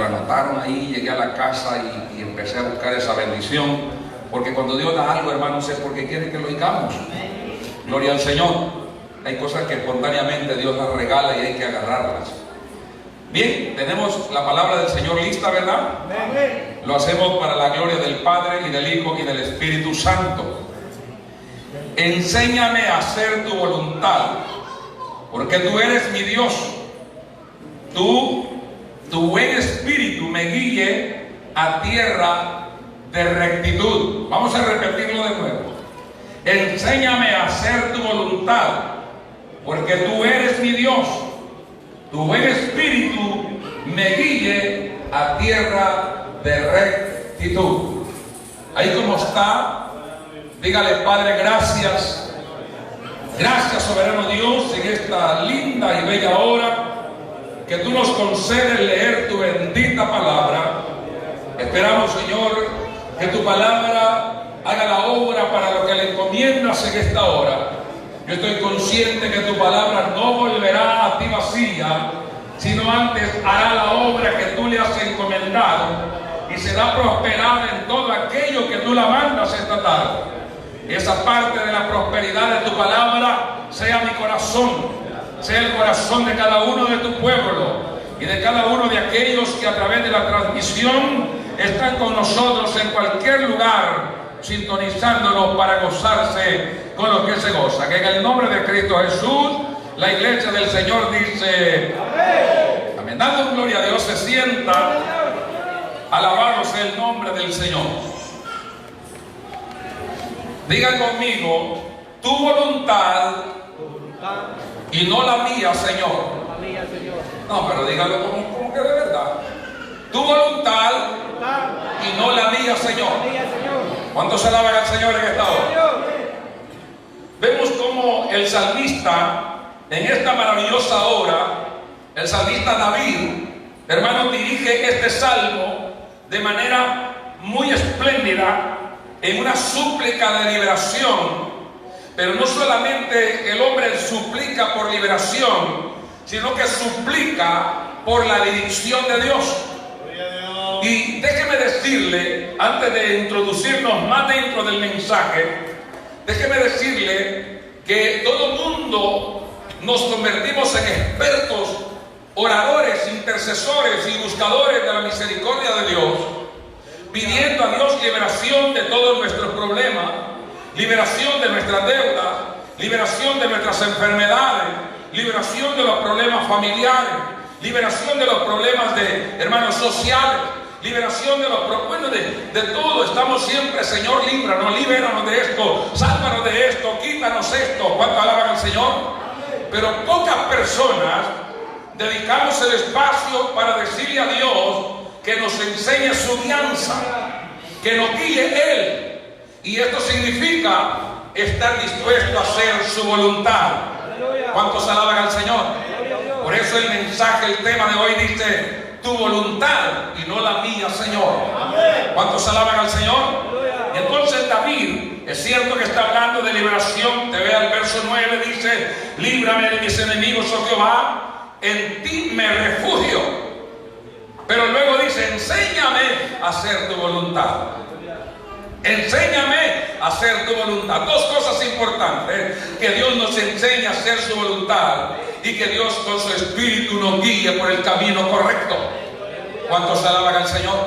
lo anotaron ahí, llegué a la casa y empecé a buscar esa bendición, porque cuando Dios da algo, hermanos, es porque quiere que lo oigamos. Gloria al Señor. Hay cosas que espontáneamente Dios las regala y hay que agarrarlas. Bien, tenemos la palabra del Señor lista, ¿verdad? Lo hacemos para la gloria del Padre y del Hijo y del Espíritu Santo. Enséñame a hacer tu voluntad, porque tú eres mi Dios. Tu buen espíritu me guíe a tierra de rectitud. Vamos a repetirlo de nuevo. Enséñame a hacer tu voluntad, porque tú eres mi Dios. Tu buen espíritu me guíe a tierra de rectitud. Ahí como está, dígale: Padre, gracias. Gracias, soberano Dios, en esta linda y bella hora que tú nos concedes leer tu bendita palabra. Esperamos, Señor, que tu palabra haga la obra para lo que le encomiendas en esta hora. Yo estoy consciente que tu palabra no volverá a ti vacía, sino antes hará la obra que tú le has encomendado y será prosperada en todo aquello que tú la mandas esta tarde. Esa parte de la prosperidad de tu palabra sea mi corazón, sea el corazón de cada uno de tu pueblo y de cada uno de aquellos que a través de la transmisión están con nosotros en cualquier lugar, sintonizándonos para gozarse con lo que se goza. Que en el nombre de Cristo Jesús, la iglesia del Señor dice amén. Amén. Dando gloria a Dios, se sienta. Alabado sea el nombre del Señor. Digan conmigo: tu voluntad y no la mía, Señor. No, pero dígalo como que de verdad. Tu voluntad y no la mía, Señor. ¿Cuántos alaban al Señor en esta hora? Vemos como el salmista, en esta maravillosa hora, el salmista David, hermano, dirige este salmo de manera muy espléndida en una súplica de liberación. Pero no solamente el hombre suplica por liberación, sino que suplica por la dirección de Dios. Y déjeme decirle, antes de introducirnos más dentro del mensaje, déjeme decirle que todo mundo nos convertimos en expertos, oradores, intercesores y buscadores de la misericordia de Dios, pidiendo a Dios liberación de todos nuestros problemas, liberación de nuestras deudas, liberación de nuestras enfermedades, liberación de los problemas familiares, liberación de los problemas de hermanos sociales, liberación de los problemas, de todo. Estamos siempre: Señor, líbranos, libéranos de esto, sálvanos de esto, quítanos esto. ¿Cuánto alaban al Señor? Pero pocas personas dedicamos el espacio para decirle a Dios que nos enseñe su guianza, que nos guíe Él. Y esto significa estar dispuesto a hacer su voluntad. ¿Cuántos alaban al Señor? Por eso el mensaje, el tema de hoy dice: tu voluntad y no la mía, Señor. ¿Cuántos alaban al Señor? Y entonces David, es cierto que está hablando de liberación. Te ve al verso 9, dice: líbrame de mis enemigos, oh Jehová, en ti me refugio. Pero luego dice: enséñame a hacer tu voluntad. Enséñame a hacer tu voluntad. Dos cosas importantes: que Dios nos enseñe a hacer su voluntad y que Dios con su espíritu nos guíe por el camino correcto. ¿Cuántos alaban al Señor?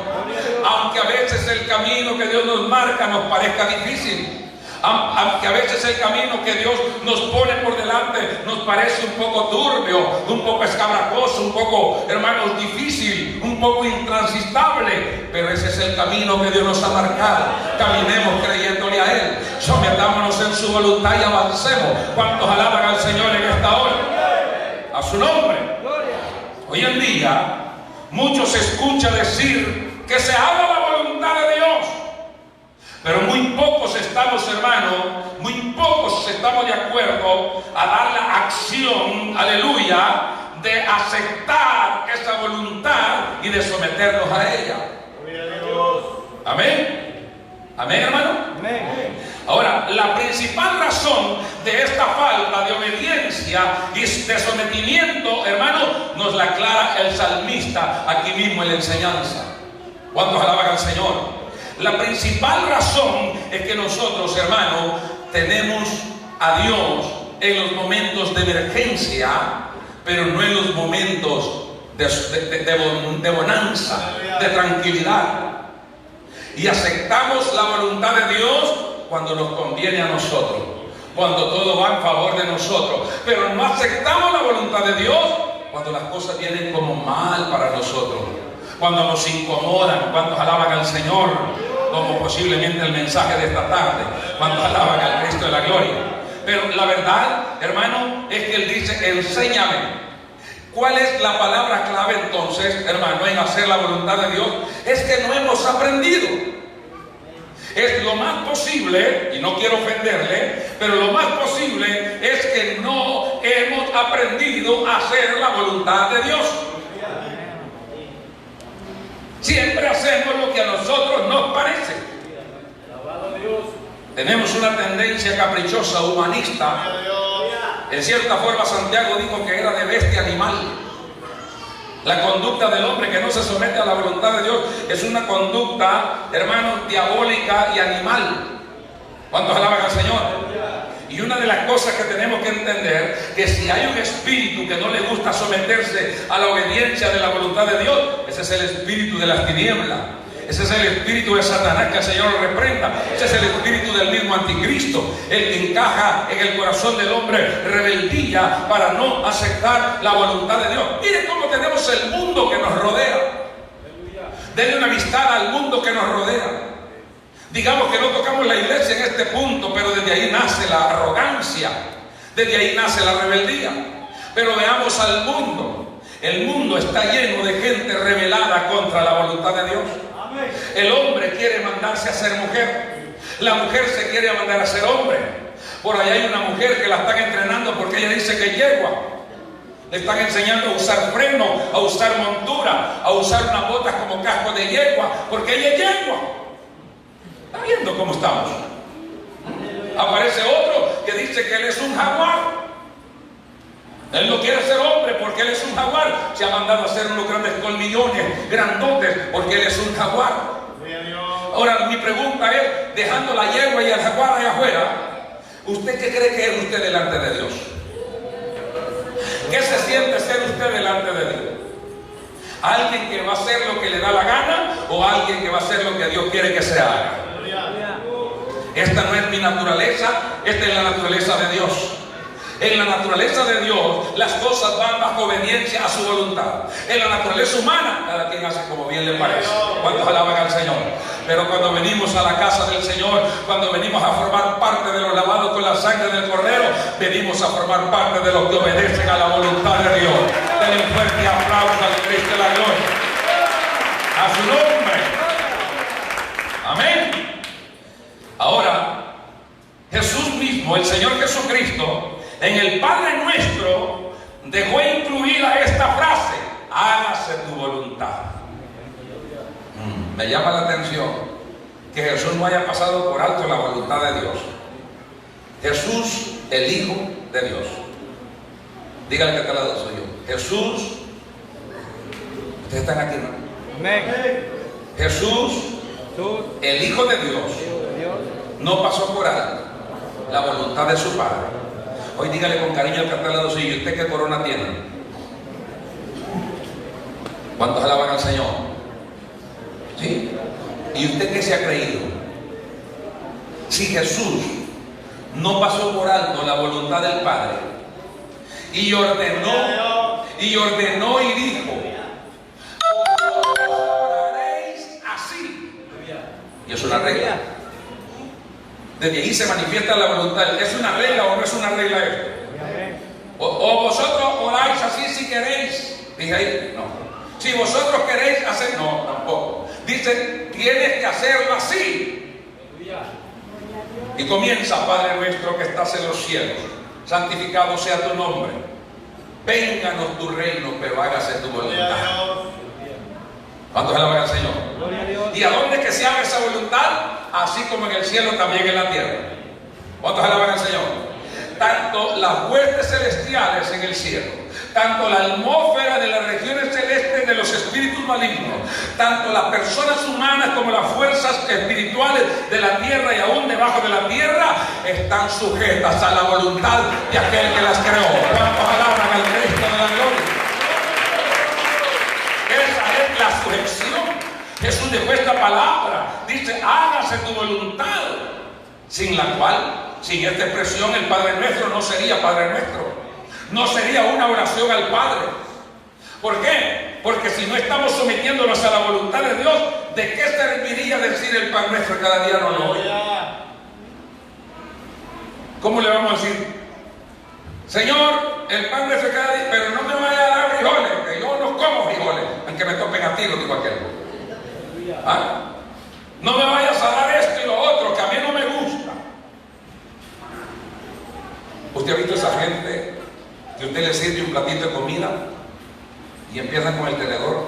Aunque a veces el camino que Dios nos marca nos parezca difícil, aunque a veces el camino que Dios nos pone por delante nos parece un poco turbio, un poco escabracoso, un poco, hermanos, difícil, un poco intransitable, pero ese es el camino que Dios nos ha marcado. Caminemos creyéndole a Él, sometámonos en su voluntad y avancemos. ¿Cuántos alaban al Señor en esta hora? A su nombre. Hoy en día muchos escuchan decir que se haga la voluntad de Dios, pero muy pocos estamos, hermanos, muy pocos estamos de acuerdo a dar la acción, aleluya, de aceptar esa voluntad y de someternos a ella. Amén. Amén, hermano. Amén. Ahora, la principal razón de esta falta de obediencia y de sometimiento, hermano, nos la aclara el salmista aquí mismo en la enseñanza. ¿Cuántos alaban al Señor? La principal razón es que nosotros, hermano, tenemos a Dios en los momentos de emergencia, pero no en los momentos de bonanza, de tranquilidad. Y aceptamos la voluntad de Dios cuando nos conviene a nosotros, cuando todo va en favor de nosotros, pero no aceptamos la voluntad de Dios cuando las cosas vienen como mal para nosotros, cuando nos incomodan, cuando alaban al Señor, como posiblemente el mensaje de esta tarde, cuando alaban al Cristo de la gloria. Pero la verdad, hermano, es que Él dice: enséñame. ¿Cuál es la palabra clave entonces, hermano, en hacer la voluntad de Dios? Es que no hemos aprendido. Es lo más posible, y no quiero ofenderle, pero lo más posible es que no hemos aprendido a hacer la voluntad de Dios. Siempre hacemos lo que a nosotros nos parece. Tenemos una tendencia caprichosa, humanista. En cierta forma, Santiago dijo que era de bestia animal. La conducta del hombre que no se somete a la voluntad de Dios es una conducta, hermanos, diabólica y animal. ¿Cuántos alaban al Señor? Y una de las cosas que tenemos que entender, que si hay un espíritu que no le gusta someterse a la obediencia de la voluntad de Dios, ese es el espíritu de las tinieblas. Ese es el espíritu de Satanás, que el Señor lo reprenda. Ese es el espíritu del mismo anticristo, el que encaja en el corazón del hombre rebeldía para no aceptar la voluntad de Dios. Miren cómo tenemos el mundo que nos rodea. Denle una vista al mundo que nos rodea. Digamos que no tocamos la iglesia en este punto, pero desde ahí nace la arrogancia, desde ahí nace la rebeldía. Pero veamos al mundo. El mundo está lleno de gente rebelada contra la voluntad de Dios. El hombre quiere mandarse a ser mujer. La mujer se quiere mandar a ser hombre. Por ahí hay una mujer que la están entrenando porque ella dice que es yegua. Le están enseñando a usar freno, a usar montura, a usar unas botas como casco de yegua, porque ella es yegua. ¿Está viendo cómo estamos? Aparece otro que dice que él es un jaguar. Él no quiere ser hombre porque él es un jaguar. Se ha mandado a hacer unos grandes colmillones, grandotes, porque él es un jaguar. Ahora mi pregunta es, dejando la yegua y el jaguar allá afuera, ¿usted qué cree que es usted delante de Dios? ¿Qué se siente ser usted delante de Dios? ¿Alguien que va a hacer lo que le da la gana o alguien que va a hacer lo que Dios quiere que se haga? Esta no es mi naturaleza, esta es la naturaleza de Dios. En la naturaleza de Dios, las cosas van bajo obediencia a su voluntad. En la naturaleza humana, cada quien hace como bien le parece. ¿Cuántos alaban al Señor? Pero cuando venimos a la casa del Señor, cuando venimos a formar parte de los lavados con la sangre del Cordero, venimos a formar parte de los que obedecen a la voluntad de Dios. Denle un fuerte aplauso al Cristo de la gloria. A su nombre. Amén. Ahora, Jesús mismo, el Señor Jesucristo, en el Padre Nuestro dejó incluida esta frase: hágase tu voluntad. Me llama la atención que Jesús no haya pasado por alto la voluntad de Dios. Jesús, el Hijo de Dios. Dígale que está al lado suyo: Jesús, ustedes están aquí, ¿no? Amén. Jesús, el Hijo de Dios, no pasó por alto la voluntad de su Padre. Hoy dígale con cariño al que está al lado suyo: ¿usted qué corona tiene? ¿Cuántos alaban al Señor? ¿Sí? ¿Y usted qué se ha creído? Si Jesús no pasó por alto la voluntad del Padre y ordenó y dijo: oraréis así. Y es una regla. Desde ahí se manifiesta la voluntad. ¿Es una regla o no es una regla esto? O vosotros oráis así si queréis. Dije ahí, no. Si vosotros queréis hacer, no, tampoco. Dice, tienes que hacerlo así. Y comienza: Padre nuestro que estás en los cielos, santificado sea tu nombre. Vénganos tu reino, pero hágase tu voluntad. ¿Cuántos alaban al Señor? ¿Y a dónde que se haga esa voluntad? Así como en el cielo, también en la tierra. ¿Cuántos alaban al Señor? tanto las huestes celestiales en el cielo, tanto la atmósfera de las regiones celestes de los espíritus malignos, tanto las personas humanas como las fuerzas espirituales de la tierra y aún debajo de la tierra, están sujetas a la voluntad de aquel que las creó. ¿Cuántas palabras al Cristo de la gloria? Esa es la sujeción. Jesús dejó esta palabra, dice: hágase tu voluntad, sin la cual, sin esta expresión, el Padre Nuestro no sería Padre Nuestro, no sería una oración al Padre. ¿Por qué? Porque si no estamos sometiéndonos a la voluntad de Dios, ¿de qué serviría decir el Padre Nuestro cada día no lo oye? ¿Cómo le vamos a decir? Señor, el Padre Nuestro cada día, pero no me vaya a dar frijoles, que yo no como frijoles, aunque me topen a tiro, dijo aquel. ¿Ah? No me vayas a dar esto y lo otro, que a mí no me gusta. ¿Usted ha visto esa gente que usted le sirve un platito de comida y empiezan con el tenedor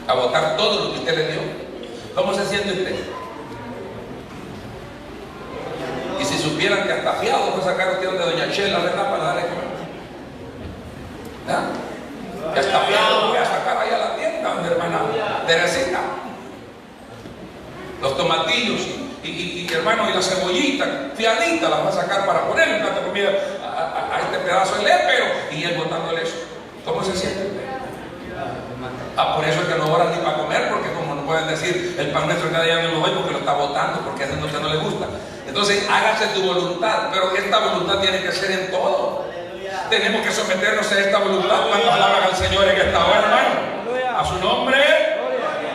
a botar todo lo que usted le dio? ¿Cómo se siente usted? Y si supieran que hasta fiado fue sacar usted de doña Chela, ¿verdad? Para darle comer. ¿Ah? Que hasta fiado voy a sacar ahí a la tienda donde hermana Teresita. Los tomatillos y hermano, y la cebollita, fiadita, las va a sacar para poner un plato de comida a este pedazo de lépero, y él botándole eso. ¿Cómo se siente? Por eso es que no oran ni para comer, porque como no pueden decir el Pan Nuestro cada día no lo doy, porque lo está botando, porque a eso no le gusta. Entonces, hágase tu voluntad, pero esta voluntad tiene que ser en todo. Tenemos que someternos a esta voluntad. ¿Cuántas alaban al Señor en esta hora, hermano? A su nombre.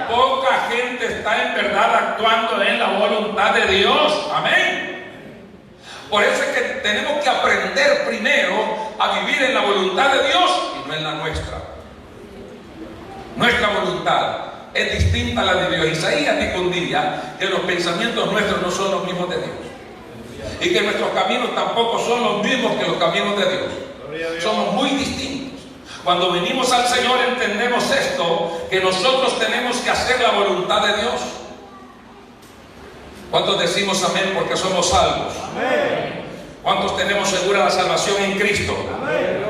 Poca gente está en verdad actuando en la voluntad de Dios. Amén. Por eso es que tenemos que aprender primero a vivir en la voluntad de Dios y no en la nuestra. Nuestra voluntad es distinta a la de Dios. Isaías dijo un día que los pensamientos nuestros no son los mismos de Dios, y que nuestros caminos tampoco son los mismos que los caminos de Dios. Somos muy distintos. Cuando venimos al Señor entendemos esto, que nosotros tenemos que hacer la voluntad de Dios. ¿Cuántos decimos amén porque somos salvos? Amén. ¿Cuántos tenemos segura la salvación en Cristo? Amén.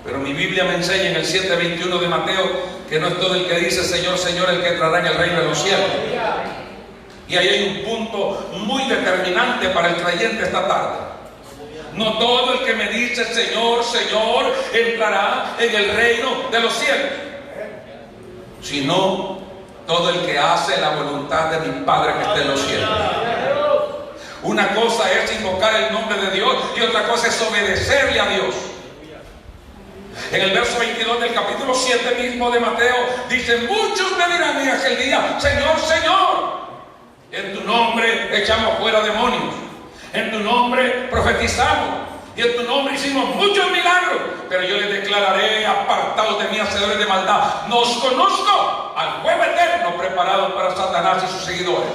Pero mi Biblia me enseña en el 7:21 de Mateo que no es todo el que dice Señor, Señor el que entrará en el reino de los cielos. Y ahí hay un punto muy determinante para el creyente esta tarde. No todo el que me dice Señor, Señor entrará en el reino de los cielos, sino todo el que hace la voluntad de mi Padre que está en los cielos. Una cosa es invocar el nombre de Dios y otra cosa es obedecerle a Dios. En el verso 22 del capítulo 7 mismo de Mateo dice: muchos me dirán en aquel día, Señor, Señor, en tu nombre echamos fuera demonios, en tu nombre profetizamos, y en tu nombre hicimos muchos milagros. Pero yo les declararé: apartados de mí, hacedores de maldad, no os conozco, al fuego eterno preparado para Satanás y sus seguidores.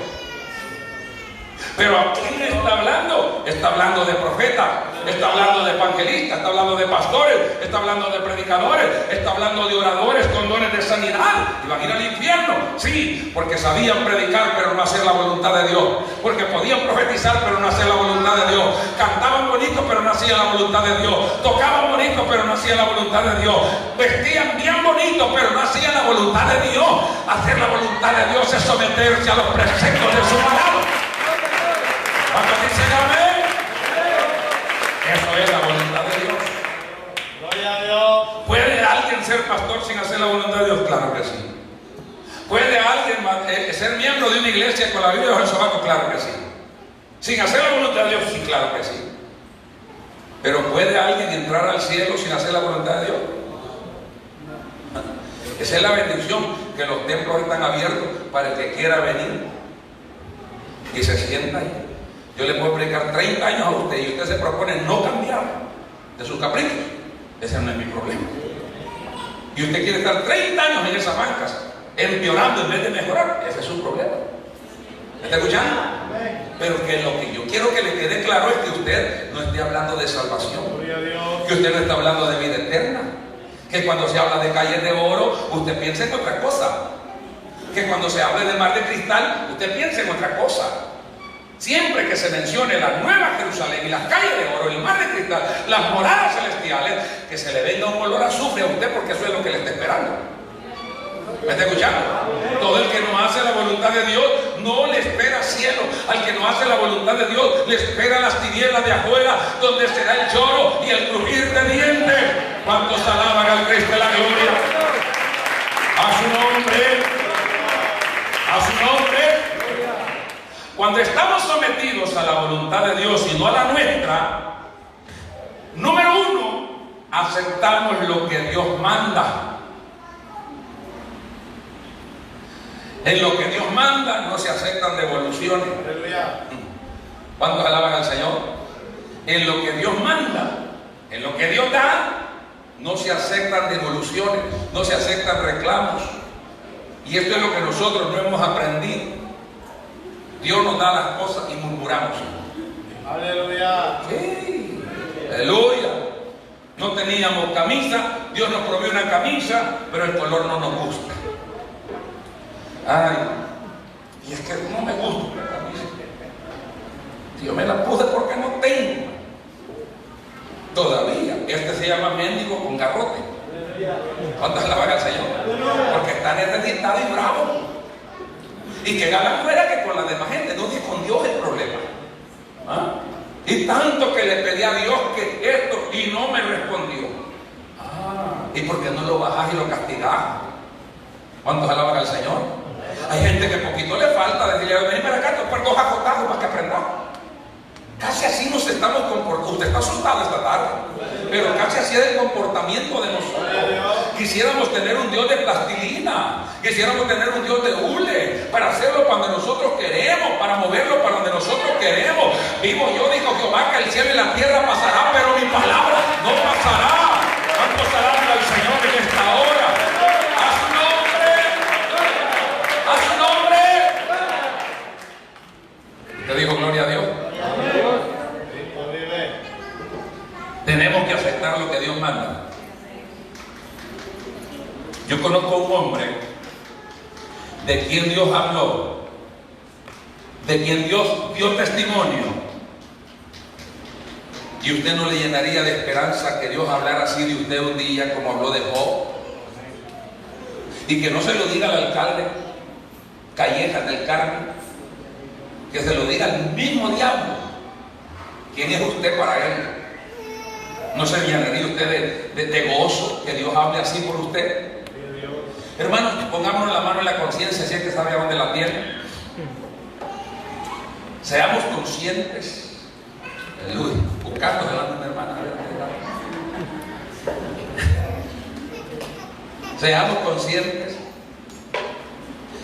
Pero ¿a quién está hablando? Está hablando de profetas, está hablando de evangelistas, está hablando de pastores, está hablando de predicadores, está hablando de oradores con dones de sanidad. ¿Iban a ir al infierno? Sí, porque sabían predicar pero no hacer la voluntad de Dios, porque podían profetizar pero no hacer la voluntad de Dios, cantaban bonito pero no hacían la voluntad de Dios, tocaban bonito pero no hacían la voluntad de Dios, vestían bien bonito pero no hacían la voluntad de Dios. Hacer la voluntad de Dios es someterse a los preceptos de su palabra. ¿Cuántos dicen amén? Eso es la voluntad de Dios. Gloria a Dios. ¿Puede alguien ser pastor sin hacer la voluntad de Dios? Claro que sí. ¿Puede alguien ser miembro de una iglesia con la Biblia bajo el sobaco? Claro que sí. ¿Sin hacer la voluntad de Dios? Sí, claro que sí. Pero ¿puede alguien entrar al cielo sin hacer la voluntad de Dios? Esa es la bendición, que los templos están abiertos para el que quiera venir y se sienta ahí. Yo le puedo predicar 30 años a usted y usted se propone no cambiar de sus caprichos. Ese no es mi problema. Y usted quiere estar 30 años en esas bancas, empeorando en vez de mejorar. Ese es su problema. ¿Me está escuchando? Pero que lo que yo quiero que le quede claro es que usted no esté hablando de salvación, que usted no está hablando de vida eterna, que cuando se habla de calles de oro usted piensa en otra cosa, que cuando se hable de mar de cristal usted piensa en otra cosa. Siempre que se mencione la Nueva Jerusalén y las calles de oro, el mar de cristal, las moradas celestiales, que se le venga un olor a azufre a usted, porque eso es lo que le está esperando. ¿Me está escuchando? Todo el que no hace la voluntad de Dios no le espera cielo. Al que no hace la voluntad de Dios le espera las tinieblas de afuera, donde será el lloro y el crujir de dientes. ¿Cuántos alaban al Cristo de la gloria? A su nombre. A su nombre. Cuando estamos sometidos a la voluntad de Dios y no a la nuestra, número uno, aceptamos lo que Dios manda. En lo que Dios manda no se aceptan devoluciones. ¿Cuántos alaban al Señor? En lo que Dios manda, en lo que Dios da, no se aceptan devoluciones, no se aceptan reclamos. Y esto es lo que nosotros no hemos aprendido. Dios nos da las cosas y murmuramos. Aleluya. Sí. Aleluya. No teníamos camisa, Dios nos provee una camisa, pero el color no nos gusta. Ay, y es que no me gusta la camisa. Yo me la puse porque no tengo. Todavía. Este se llama mendigo con garrote. ¿Cuántas alaban al Señor? Porque está necesitado y bravo. Y que ganan fuera que con la demás gente. No, que con Dios el problema. ¿Ah? Y tanto que le pedí a Dios que esto y no me respondió. ¿Y por qué no lo bajás y lo castigás? ¿Cuántos alaban al Señor? Hay gente que poquito le falta decirle, vení para acá, te dos acotazos para que aprenda. Casi así nos estamos comportando. Usted está asustado esta tarde, pero casi así es el comportamiento de nosotros. Quisiéramos tener un Dios de plastilina, quisiéramos tener un Dios de hule, para hacerlo para donde nosotros queremos, para moverlo para donde nosotros queremos. Vivo yo, dijo Jehová, que el cielo y la tierra pasará, pero mi palabra no pasará. ¿Cuántos alaban al Señor en esta hora? ¿Te dijo gloria a Dios? Tenemos que aceptar lo que Dios manda. Yo conozco a un hombre de quien Dios habló, de quien Dios dio testimonio, y usted no le llenaría de esperanza que Dios hablara así de usted un día como habló de Job, y que no se lo diga al alcalde Callejas del Carmen, que se lo diga al mismo diablo. ¿Quién es usted para él? ¿No se llenaría usted de gozo que Dios hable así por usted? Hermanos, pongámonos la mano en la conciencia si es que sabe a dónde la tiene. Seamos conscientes. Aleluya. Buscando delante de una hermana. Seamos conscientes.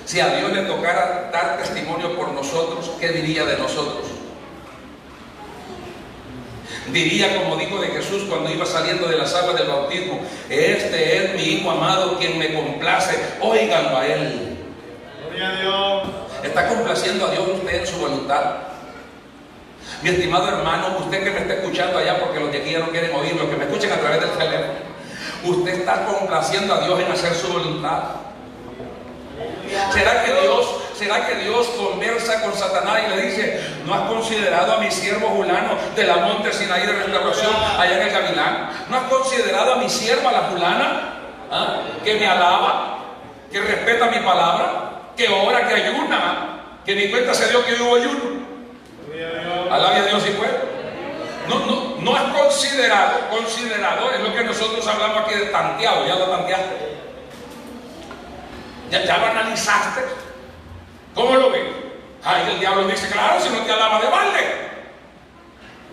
Si a Dios le tocara dar testimonio por nosotros, ¿qué diría de nosotros? Diría, como dijo de Jesús cuando iba saliendo de las aguas del bautismo: este es mi Hijo amado, quien me complace, óiganlo a Él. Gloria a Dios. ¿Está complaciendo a Dios usted en su voluntad? Mi estimado hermano, usted que me está escuchando allá, porque los de aquí ya no quieren oír, los que me escuchen a través del teléfono, ¿usted está complaciendo a Dios en hacer su voluntad? ¿Será que Dios conversa con Satanás y le dice: ¿no has considerado a mi siervo Julano de la monte Sinaí de restauración allá en el Gavilán? ¿No has considerado a mi sierva la Julana? ¿Ah? Que me alaba, que respeta mi palabra, que ora, que ayuna, que ni cuenta se dio que hubo ayuno. Alabe a Dios y puede. No has considerado, es lo que nosotros hablamos aquí de tanteado. Ya lo tanteaste. ¿Ya lo analizaste? ¿Cómo lo ves? Ay, el diablo dice: claro, si no te alaba de balde.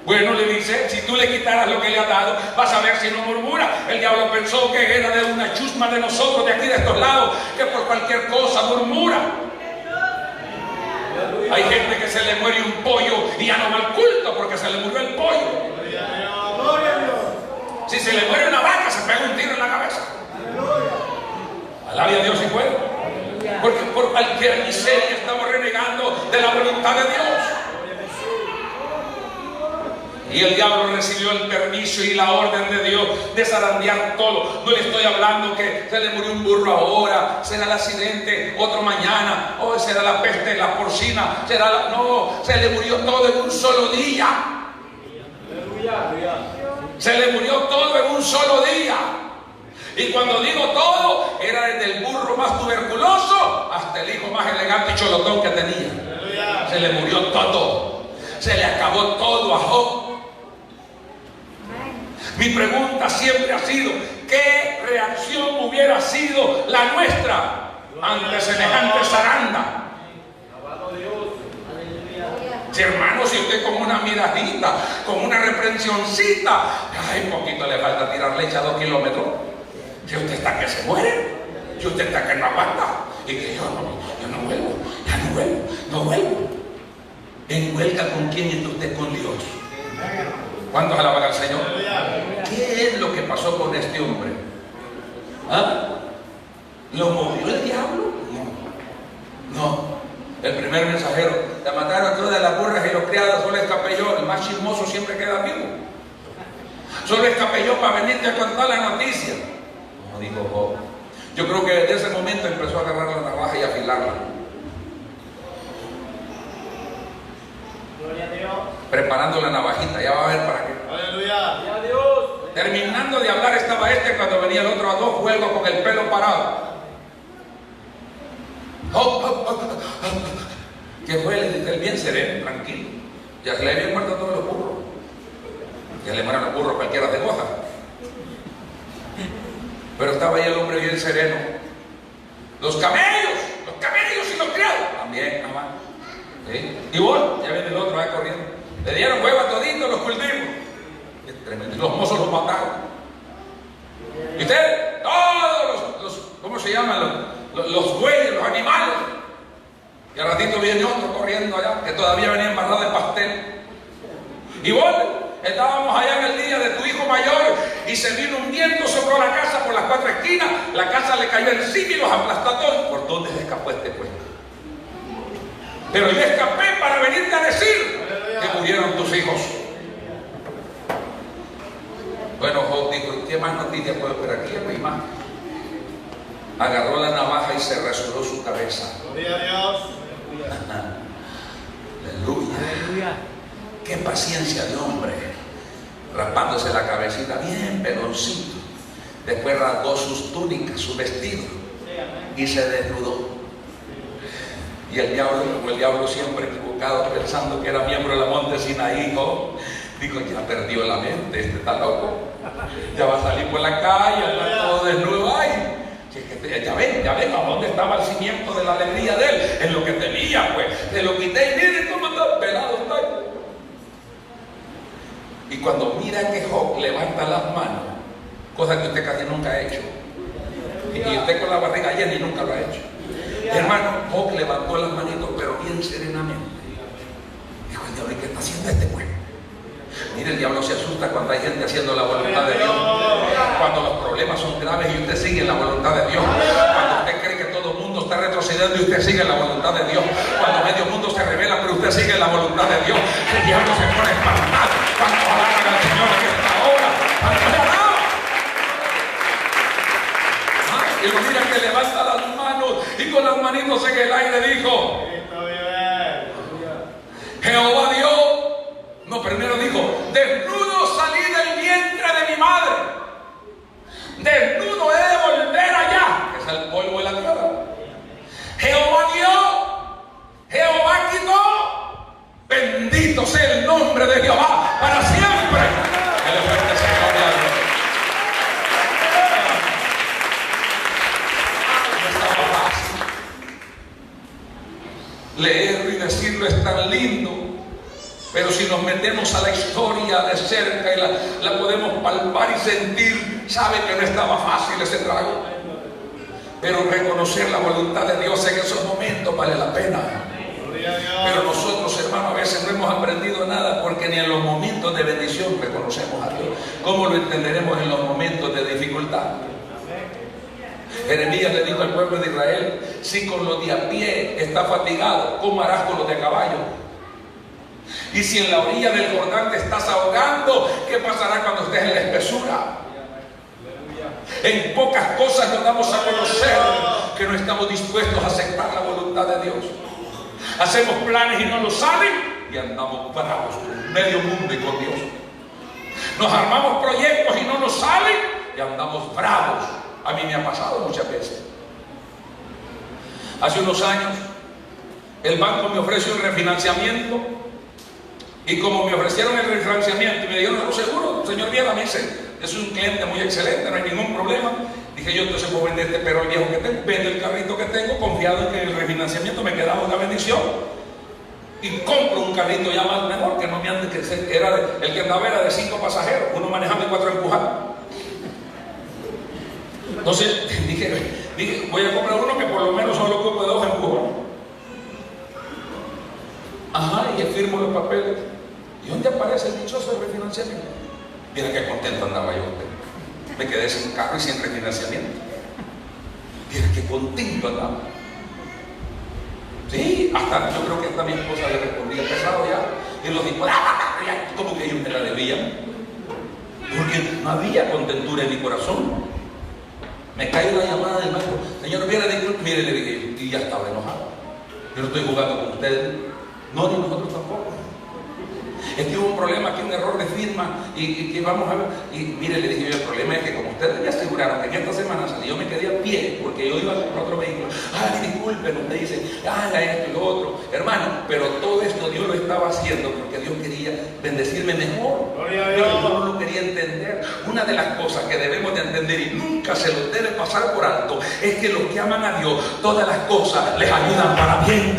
Bueno, le dice: si tú le quitaras lo que le ha dado, vas a ver si no murmura. El diablo pensó que era de una chusma de nosotros, de aquí de estos lados, que por cualquier cosa murmura. Hay gente que se le muere un pollo y ya no va al culto porque se le murió el pollo. Si se le muere una vaca, se pega un tiro en la cabeza. Alabe a Dios y puede. Porque por cualquier miseria estamos renegando de la voluntad de Dios. Y el diablo recibió el permiso y la orden de Dios de zarandear todo. No le estoy hablando que se le murió un burro ahora, será el accidente otro mañana, o será la peste, la porcina, no, se le murió todo en un solo día. Se le murió todo en un solo día. Y cuando digo todo, era desde el burro más tuberculoso hasta el hijo más elegante y cholotón que tenía. Se le murió todo. Se le acabó todo a Job. Mi pregunta siempre ha sido: ¿qué reacción hubiera sido la nuestra ante semejante zaranda? Si, hermano, si usted con una miradita, con una reprensioncita, ay, poquito le falta tirar leche a 2 kilómetros. Si usted está que se muere, si usted está que no aguanta, y que yo no vuelvo, ya no vuelvo. ¿En huelga con quién está usted? Con Dios. ¿Cuántos alaban al Señor? ¿Qué es lo que pasó con este hombre? ¿Ah? ¿Lo movió el diablo? No. El primer mensajero: la mataron todas las burras y los criados, solo escapé yo. El más chismoso siempre queda vivo. Solo escapé yo para venirte a contar la noticia. No, dijo Job. Yo creo que desde ese momento empezó a agarrar la navaja y a afilarla. Gloria a Dios. Preparando la navajita, ya va a ver para qué. Aleluya. Gloria a Dios. Terminando de hablar estaba cuando venía el otro a 2 juegos con el pelo parado. ¿Qué fue? Le dije: él bien sereno, tranquilo. Ya se le habían muerto todos los burros. Ya le mueran los burros cualquiera de goza. Pero estaba ahí el hombre bien sereno. Los camellos y los criados también, nada más. ¿Sí? Y vos, ya viene el otro, va corriendo. Le dieron huevo a toditos los cultivos. Tremendo. Los mozos los mataron. Y usted, todos los ¿cómo se llaman? Los bueyes, los animales. Y al ratito viene otro corriendo allá, que todavía venía embarrado de pastel. Y vos, estábamos allá en el día de tu hijo mayor y se vino un viento, sopló la casa por las 4 esquinas, la casa le cayó encima y los aplastó a todos. ¿Por dónde se escapó este pues? Pero yo escapé para venirte a decir que murieron tus hijos. Bueno, Job dijo: ¿qué más noticias puedo esperar? Aquí no hay más. Agarró la navaja y se rasuró su cabeza. Gloria a Dios. Aleluya. Qué paciencia de hombre. Rapándose la cabecita bien peloncito. Después rasgó sus túnicas, su vestido, y se desnudó. Y el diablo, como el diablo siempre equivocado, pensando que era miembro de la monte Sinaí, dijo: ya perdió la mente, este está loco. Ya va a salir por la calle, anda todo desnudo. Ay, ya ven a dónde estaba el cimiento de la alegría de él, en lo que tenía, pues. Se lo quité y miren cómo está pelado está. Y cuando mira que Job levanta las manos, cosa que usted casi nunca ha hecho, y usted con la barriga llena y nunca lo ha hecho. Hermano, Job levantó las manitos, pero bien serenamente. Dijo: el diablo, ¿qué está haciendo este pues? Mire, el diablo se asusta cuando hay gente haciendo la voluntad de Dios. Cuando los problemas son graves y usted sigue en la voluntad de Dios. Cuando usted cree que todo el mundo está retrocediendo y usted sigue en la voluntad de Dios. Cuando medio mundo se revela, pero usted sigue en la voluntad de Dios. El diablo se pone espantado. Cuando alaban al Señor en esta hora. Y lo mira que levanta las manos y con las manitos en el aire dijo: Jehová Dios. No, primero dijo: desnudo salí del vientre de mi madre, desnudo he de volver allá, que es el polvo de la tierra. Jehová dio, Jehová quitó, bendito sea el nombre de Jehová para siempre. Que le fuerte Señor de Dios. No estaba fácil. Leerlo y decirlo es tan lindo. Pero si nos metemos a la historia de cerca y la podemos palpar y sentir, sabe que no estaba fácil ese trago. Pero reconocer la voluntad de Dios en esos momentos vale la pena. Pero nosotros, hermanos, a veces no hemos aprendido nada, porque ni en los momentos de bendición reconocemos a Dios. ¿Cómo lo entenderemos en los momentos de dificultad? Jeremías le dijo al pueblo de Israel: si con los de a pie está fatigado, ¿cómo harás con los de a caballo? Y si en la orilla del Jordán te estás ahogando, ¿qué pasará cuando estés en la espesura? En pocas cosas nos damos a conocer que no estamos dispuestos a aceptar la voluntad de Dios. Hacemos planes y no nos salen y andamos bravos con medio mundo y con Dios. Nos armamos proyectos y no nos salen y andamos bravos. A mí me ha pasado muchas veces. Hace unos años el banco me ofreció el refinanciamiento, y como me ofrecieron el refinanciamiento y me dijeron, no, seguro, señor Viera, me dice, es un cliente muy excelente, no hay ningún problema. Dije yo, entonces puedo vender este perro viejo que tengo, vendo el carrito que tengo, confiado en que el refinanciamiento me quedaba una bendición, y compro un carrito ya más mejor, que no me ande, que era el que andaba era de 5 pasajeros, uno manejando y 4 empujando. Entonces dije, voy a comprar uno que por lo menos solo ocupe 2 empujones. Ajá, y firmo los papeles. ¿Y dónde aparece el dichoso refinanciamiento? Mira qué contento andaba yo. Me quedé sin carro y sin refinanciamiento. Mira qué contento andaba. Sí, hasta yo creo que hasta mi esposa le respondía pesado ya. Y los dijo, como que ellos me la debían. Porque no había contentura en mi corazón. Me cayó la llamada del banco. Señor, mire, le dije, y ya estaba enojado. Yo no estoy jugando con ustedes. No, ni nosotros tampoco. Es que hubo un problema aquí, un error de firma, y que vamos a ver. Y mire, le dije yo, el problema es que como ustedes me aseguraron que en esta semana salí, yo me quedé a pie porque yo iba a comprar otro vehículo. Ay, disculpen, usted dice, haga esto y lo otro. Hermano, pero todo esto Dios lo estaba haciendo porque Dios quería bendecirme mejor. Pero yo no lo quería entender. Una de las cosas que debemos de entender y nunca se los debe pasar por alto es que los que aman a Dios, todas las cosas les ayudan para bien.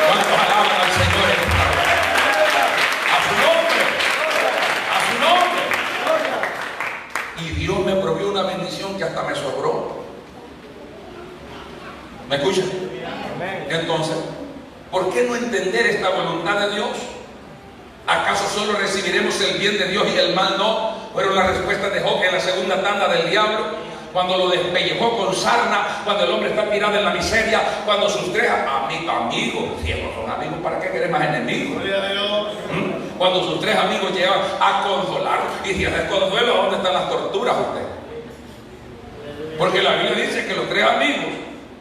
¿Cuántos alaban al Señor en esta hora? A su nombre. Y Dios me proveyó una bendición que hasta me sobró. ¿Me escuchan? Entonces, ¿por qué no entender esta voluntad de Dios? ¿Acaso solo recibiremos el bien de Dios y el mal no? Fueron las respuestas de Job en la segunda tanda del diablo. Cuando lo despellejó con sarna, cuando el hombre está tirado en la miseria, cuando sus 3 amigos, si no son amigos, ¿para qué querer más enemigos? Cuando sus 3 amigos llegan a consolarlo, y si es consuelo, ¿dónde están las torturas usted? Porque la Biblia dice que los 3 amigos,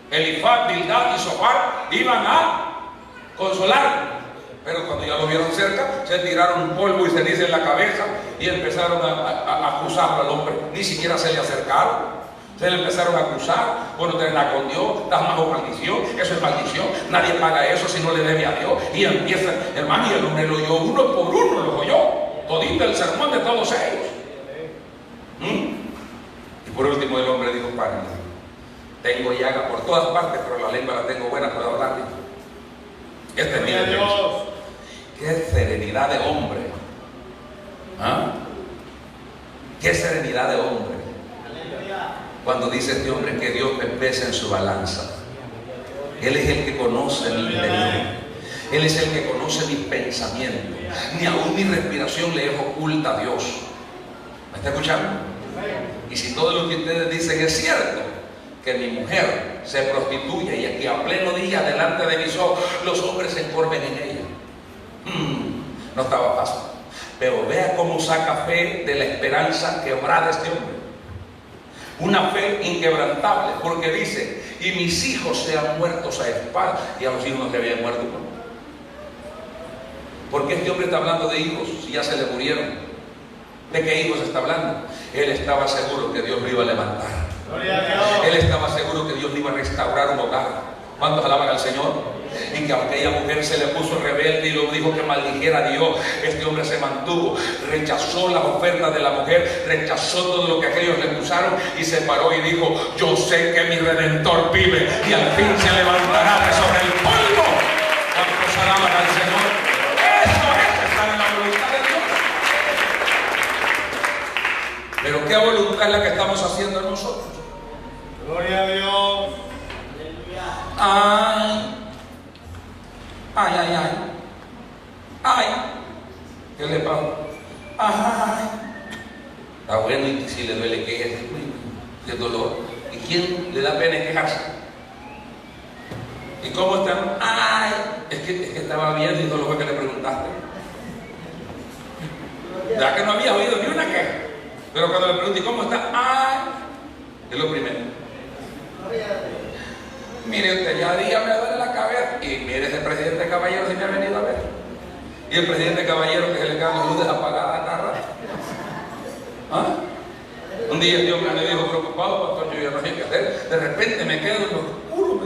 Elifaz, Bildad y Zofar, iban a consolarlo. Pero cuando ya lo vieron cerca, se tiraron polvo y ceniza en la cabeza y empezaron a acusarlo al hombre. Ni siquiera se le acercaron. Se le empezaron a acusar. Bueno, te la con Dios, estás bajo maldición. Eso es maldición. Nadie paga eso si no le debe a Dios. Y empieza, hermano, y el hombre lo oyó uno por uno, lo oyó. Todito el sermón de todos ellos. Y por último el hombre dijo, Padre, tengo llaga por todas partes, pero la lengua la tengo buena para hablar. Este es mi Dios. Qué serenidad de hombre. Qué serenidad de hombre. Cuando dice este hombre que Dios me pesa en su balanza. Él es el que conoce mi interior. Él es el que conoce mis pensamientos. Ni aún mi respiración le es oculta a Dios. ¿Me está escuchando? Y si todo lo que ustedes dicen es cierto, que mi mujer se prostituye y aquí a pleno día delante de mis ojos los hombres se encorven en ella. No estaba fácil. Pero vea cómo saca fe de la esperanza quebrada este hombre. Una fe inquebrantable, porque dice, y mis hijos sean muertos a espada. Y a los hijos no se habían muerto. ¿Por qué este hombre está hablando de hijos si ya se le murieron? ¿De qué hijos está hablando? Él estaba seguro que Dios lo iba a levantar. Él estaba seguro que Dios le iba a restaurar un hogar. ¿Cuántos alaban al Señor? Y que aunque aquella mujer se le puso rebelde y lo dijo que maldijera a Dios, este hombre se mantuvo, rechazó las ofertas de la mujer, rechazó todo lo que aquellos le acusaron y se paró y dijo, yo sé que mi Redentor vive y al fin se levantará de sobre el polvo. ¿Cuántos alaban al Señor? Eso es estar en la voluntad de Dios. Pero ¿qué voluntad es la que estamos haciendo nosotros? Gloria a Dios. Ay. ¿Qué le pasa? Ay. Está bueno, y si le duele, ¿qué es? De dolor. ¿Y quién le da pena quejarse? ¿Y cómo están? Ay, es que estaba viendo y no lo fue que le preguntaste. Ya que no había oído ni una queja. Pero cuando le pregunté, ¿cómo está? Ay, es lo primero. Mire usted, ya día me duele la cabeza. Y mire ese presidente Caballero si me ha venido a ver. Y el presidente Caballero que se le quedan las luces apagadas cada rato. ¿Ah? Un día Dios me dijo preocupado, pastor, yo ya no sé qué hacer. De repente me quedo en lo oscuro.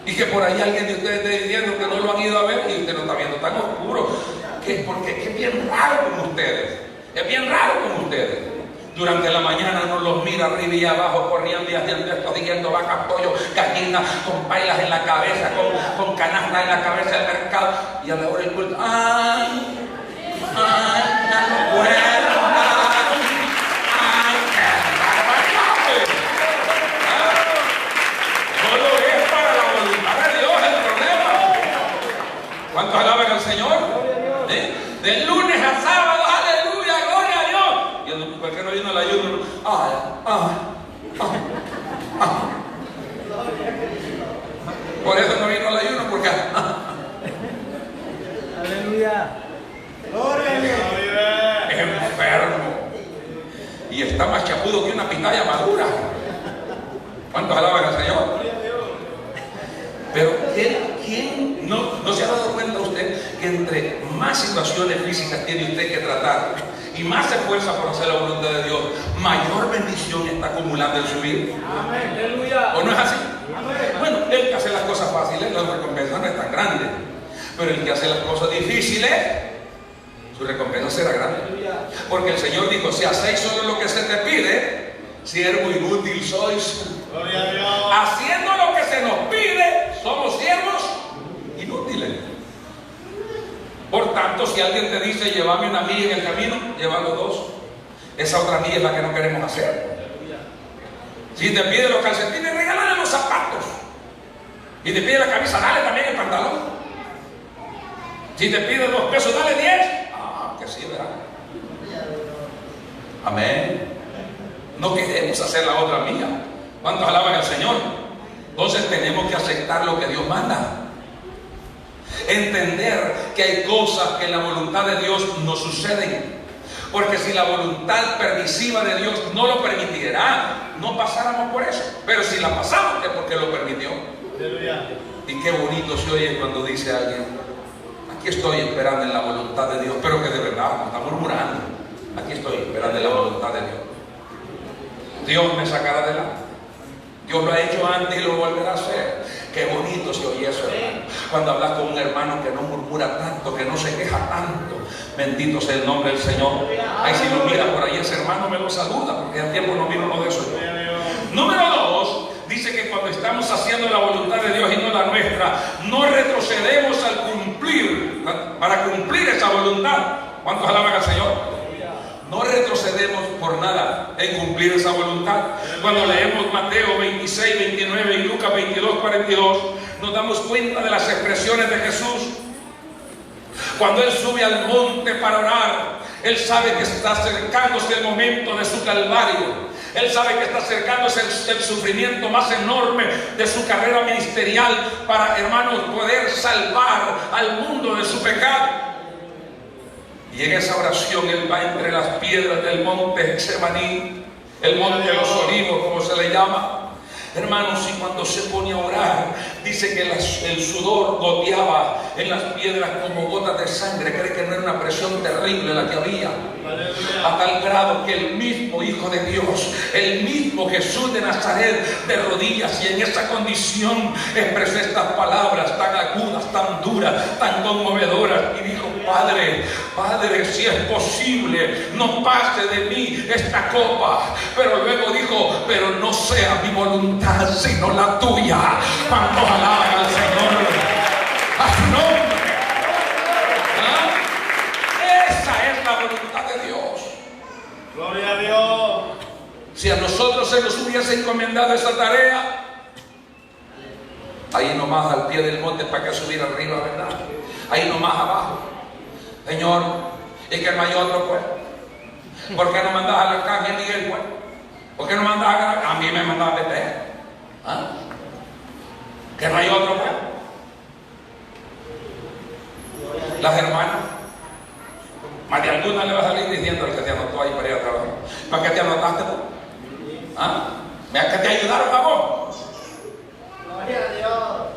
Y que por ahí alguien de ustedes esté diciendo que no lo han ido a ver y usted lo está viendo tan oscuro. Porque es bien raro con ustedes. Es bien raro con ustedes. Durante la mañana uno los mira arriba y abajo, corriendo y haciendo esto, siguiendo vacas, pollo, gallinas, con pailas en la cabeza, con canastas en la cabeza del mercado. Y a la hora del culto, ¡ay! ¡Ay! ¡Ya no puedo! ¡Ay! ¡Qué barbaridad! Solo es para la voluntad de Dios el problema. ¿Cuántos alaban al Señor? De lunes a sábado, aleluya, gloria a Dios. Y ¿por qué no vino el ayuno? Por eso no vino el ayuno, porque Aleluya. Gloria a Dios. es enfermo. Y está más chapudo que una pitaya madura. ¿Cuántos alaban al Señor? Pero ¿quién no se ha dado cuenta usted que entre más situaciones físicas tiene usted que tratar y más se esfuerza por hacer la voluntad de Dios, mayor bendición está acumulando en su vida? Amén. Aleluya. ¿O no es así? Amén. Bueno, el que hace las cosas fáciles, la recompensa no es tan grande. Pero el que hace las cosas difíciles, su recompensa será grande. Porque el Señor dijo, si hacéis solo lo que se te pide, siervo inútil sois. Gloria a Dios. Haciendo lo que se nos pide, somos siervos inútiles. Por tanto, si alguien te dice, llévame una milla en el camino, llévalo dos. Esa otra milla es la que no queremos hacer. Si te pide los calcetines, regálale los zapatos. Si te pide la camisa, dale también el pantalón. Si te pide 2 pesos, dale 10. Que sí, ¿verdad? Amén. No queremos hacer la otra milla. ¿Cuántos alaban al Señor? Entonces tenemos que aceptar lo que Dios manda. Entender que hay cosas que en la voluntad de Dios no suceden. Porque si la voluntad permisiva de Dios no lo permitiera, no pasáramos por eso. Pero si la pasamos es porque lo permitió. Aleluya. Y qué bonito se oye cuando dice alguien, aquí estoy esperando en la voluntad de Dios, pero que de verdad no está murmurando. Aquí estoy esperando en la voluntad de Dios. Dios me sacará adelante. Dios lo ha hecho antes y lo volverá a hacer. Qué bonito se oye eso, hermano. Cuando hablas con un hermano que no murmura tanto, que no se queja tanto. Bendito sea el nombre del Señor. Ahí si lo mira por ahí ese hermano me lo saluda, porque hace tiempo no miro uno de esos. Número 2, dice que cuando estamos haciendo la voluntad de Dios y no la nuestra, no retrocedemos al cumplir, para cumplir esa voluntad. ¿Cuántos alaban al Señor? No retrocedemos por nada en cumplir esa voluntad. Cuando leemos Mateo 26, 29 y Lucas 22, 42, nos damos cuenta de las expresiones de Jesús. Cuando Él sube al monte para orar, Él sabe que está acercándose el momento de su calvario. Él sabe que está acercándose el sufrimiento más enorme de su carrera ministerial para, hermanos, poder salvar al mundo de su pecado. Y en esa oración Él va entre las piedras del monte Getsemaní, el monte de los olivos, como se le llama. Hermanos, y cuando se pone a orar, dice que el sudor goteaba en las piedras como gotas de sangre. Cree que no era una presión terrible la que había. A tal grado que el mismo Hijo de Dios, el mismo Jesús de Nazaret, de rodillas y en esa condición, expresó estas palabras tan agudas, tan duras, tan conmovedoras. Y dijo, Padre, Padre, si es posible, no pase de mí esta copa. Pero luego dijo, pero no sea mi voluntad, sino la tuya. Cuando alaban al Señor, a su nombre. Esa es la voluntad de Dios. Gloria a Dios. Si a nosotros se nos hubiese encomendado esa tarea, ahí nomás al pie del monte, para que subir arriba, ¿verdad? Ahí nomás abajo. Señor, es que no hay otro, pues. ¿Por qué no mandas al arcángel Miguel, pues? ¿Por qué no mandas a mí? Me mandaba a Pepe. ¿Ah? Que no hay otro, pues. Las hermanas, más de alguna le va a salir diciendo al que te anotó ahí para ir a trabajar. ¿Para qué te anotaste, pues? ¿Ah? ¿Vea que te ayudaron a vos? Gloria a Dios.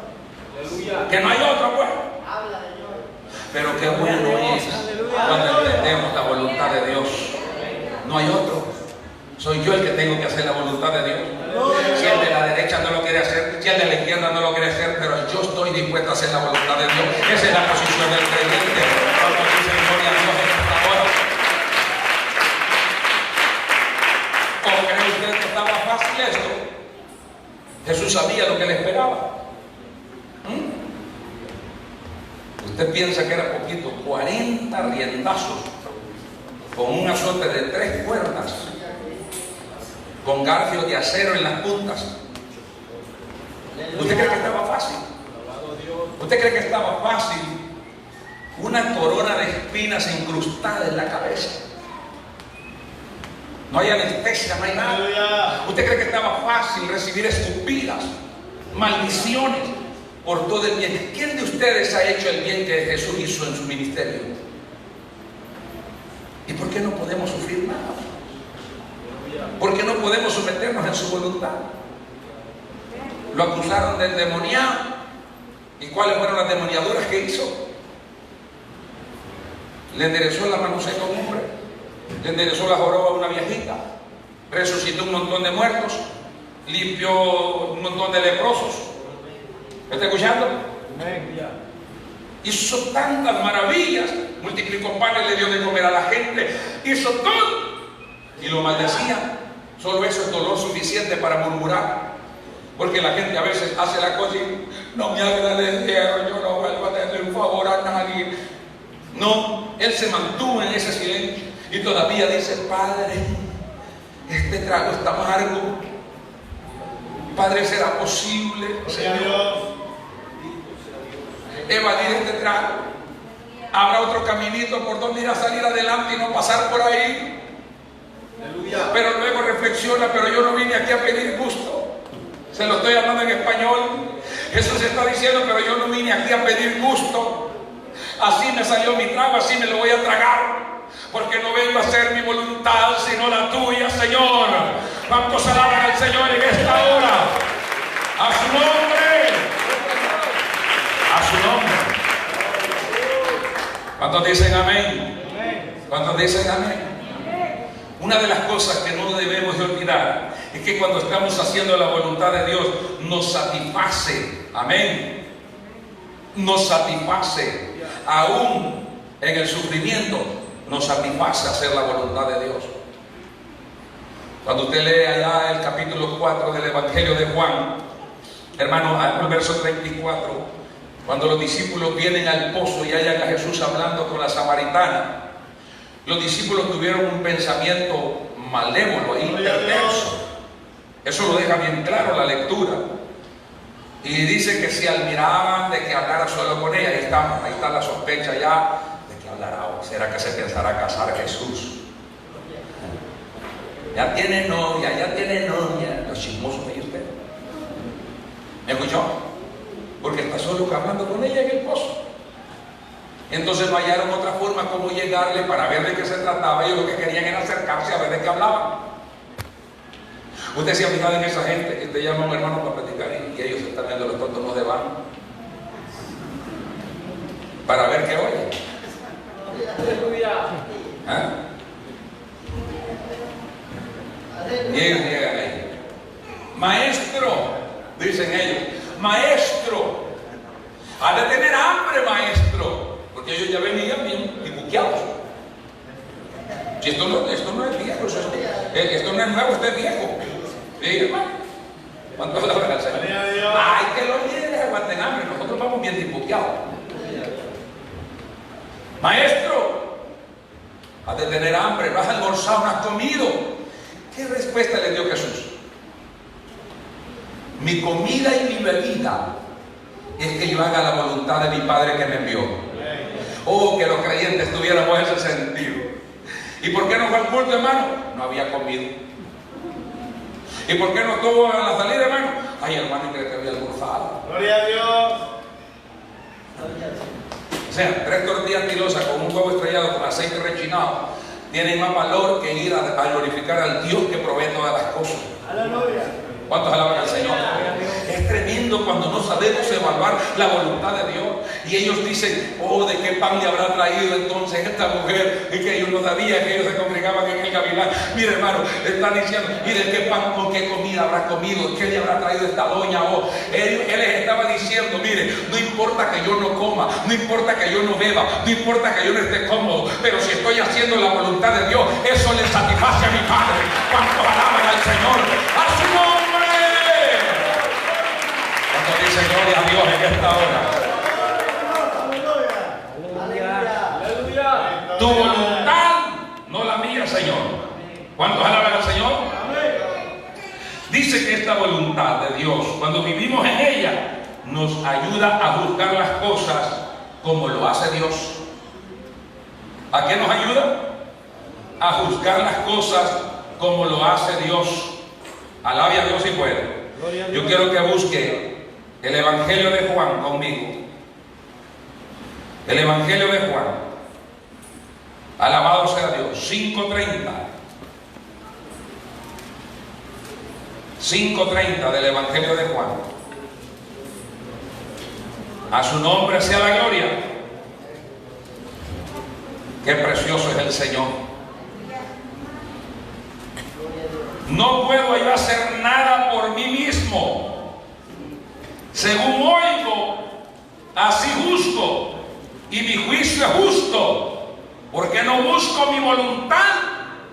Aleluya. Que no hay otro, pues. Habla, Señor. Pero qué bueno es cuando entendemos la voluntad de Dios. No hay otro. Soy yo el que tengo que hacer la voluntad de Dios. Si el de la derecha no lo quiere hacer, si el de la izquierda no lo quiere hacer, pero yo estoy dispuesto a hacer la voluntad de Dios. Esa es la posición del creyente. Cuando dice gloria a Dios en esta hora. ¿O cree usted que estaba fácil esto? Jesús sabía lo que le esperaba. Usted piensa que era poquito, 40 riendazos con un azote de 3 cuerdas, con garfios de acero en las puntas. ¿Usted cree que estaba fácil? ¿Usted cree que estaba fácil una corona de espinas incrustada en la cabeza? No hay anestesia, no hay nada. ¿Usted cree que estaba fácil recibir escupidas, maldiciones por todo el bien? ¿Quién de ustedes ha hecho el bien que Jesús hizo en su ministerio? ¿Y por qué no podemos sufrir nada? ¿Por qué no podemos someternos en su voluntad? Lo acusaron de endemoniado. ¿Y cuáles fueron las demoniaduras que hizo? Le enderezó la mano seca a un hombre, le enderezó la joroba a una viejita, resucitó un montón de muertos, limpió un montón de leprosos. ¿Me está escuchando? Hizo tantas maravillas, multiplicó panes, le dio de comer a la gente, hizo todo y lo maldecía. Solo eso es dolor suficiente para murmurar, porque la gente a veces hace la cosa y no me agradecieron, yo no vuelvo a hacerle un favor a nadie. No, él se mantuvo en ese silencio y todavía dice: Padre, este trago está amargo. Padre, ¿será posible, Señor, evadir este trago? ¿Habrá otro caminito por donde ir a salir adelante y no pasar por ahí? Pero luego reflexiona: pero yo no vine aquí a pedir gusto. Se lo estoy hablando en español. Jesús está diciendo: pero yo no vine aquí a pedir gusto. Así me salió mi trago, así me lo voy a tragar, porque no vengo a hacer mi voluntad sino la tuya, Señor. ¿Cuántos alaban al Señor en esta hora? A su nombre. A su nombre. ¿Cuántos dicen amén? ¿Cuántos dicen amén? Una de las cosas que no debemos de olvidar es que cuando estamos haciendo la voluntad de Dios nos satisface. Amén. Nos satisface. Aún en el sufrimiento nos satisface hacer la voluntad de Dios. Cuando usted lee allá el capítulo 4 del Evangelio de Juan, hermano, al verso 34, cuando los discípulos vienen al pozo y hallan a Jesús hablando con la samaritana, los discípulos tuvieron un pensamiento malévolo e perverso. Eso lo deja bien claro la lectura. Y dice que si admiraban de que hablara solo con ella, ahí está la sospecha ya de que hablará. ¿O será que se pensará casar Jesús? Ya tiene novia, ya tiene novia. Los chismosos de usted. ¿Me escuchó? Porque está solo hablando con ella en el pozo. Entonces no hallaron otra forma como llegarle para ver de qué se trataba. Ellos lo que querían era acercarse a ver de qué hablaban. Usted se ha fijado en esa gente que te llama a un hermano para platicar y ellos están viendo los tontos no de van para ver qué oye. ¿Ah? Y ellos llegan ahí. Maestro, dicen ellos, maestro, ha de tener hambre, maestro, porque ellos ya venían bien dibuqueados. Si esto no es viejo, esto no es nuevo, esto es viejo. ¿Sí, hermano? ¿Cuántos alaban al Señor? Ay, que los líderes aguanten hambre, nosotros vamos bien dibuqueados. Maestro, has de tener hambre, no has almorzado, no has comido. ¿Qué respuesta le dio Jesús? Mi comida y mi bebida es que yo haga la voluntad de mi Padre que me envió. Oh, que los creyentes tuviéramos ese sentido. ¿Y por qué no fue al culto, hermano? No había comido. ¿Y por qué no estuvo a la salida, hermano? Ay, hermano, que te había almorzado. Gloria a Dios. O sea, 3 tortillas tilosas con un huevo estrellado con aceite rechinado tienen más valor que ir a glorificar al Dios que provee todas las cosas. Aleluya. ¿Cuántos alaban al Señor? Es tremendo cuando no sabemos evaluar la voluntad de Dios. Y ellos dicen, oh, ¿de qué pan le habrá traído entonces esta mujer? Y que ellos no sabían que ellos se congregaban en el gavilán. Mire, hermano, están diciendo, mire, ¿qué pan, con qué comida habrá comido? ¿Qué le habrá traído esta doña? Oh, él les estaba diciendo, mire, no importa que yo no coma, no importa que yo no beba, no importa que yo no esté cómodo, pero si estoy haciendo la voluntad de Dios, eso le satisface a mi Padre. ¿Cuántos alaban al Señor? ¡A su nombre! ¿Cuántos dicen gloria a Dios en esta hora? Tu voluntad, no la mía, Señor. ¿Cuántos alaban al Señor? Dice que esta voluntad de Dios, cuando vivimos en ella, nos ayuda a juzgar las cosas como lo hace Dios. ¿A qué nos ayuda? A juzgar las cosas como lo hace Dios. Alabe a Dios si puede. Yo quiero que busque el Evangelio de Juan conmigo. El Evangelio de Juan. Alabado sea Dios. 5:30. 5:30 del Evangelio de Juan. A su nombre sea la gloria. Qué precioso es el Señor. No puedo yo hacer nada por mí mismo. Según oigo, así juzgo, y mi juicio es justo. Porque no busco mi voluntad,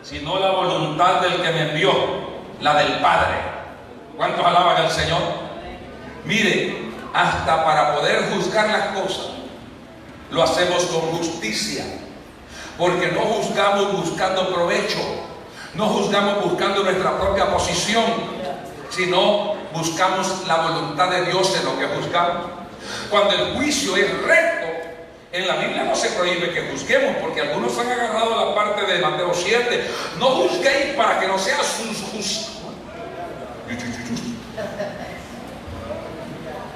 sino la voluntad del que me envió, la del Padre. ¿Cuántos alaban al Señor? Mire, hasta para poder juzgar las cosas, lo hacemos con justicia. Porque no juzgamos buscando provecho, no juzgamos buscando nuestra propia posición, sino buscamos la voluntad de Dios en lo que juzgamos. Cuando el juicio es recto, en la Biblia no se prohíbe que juzguemos, porque algunos han agarrado la parte de Mateo 7. No juzguéis para que no seas justos.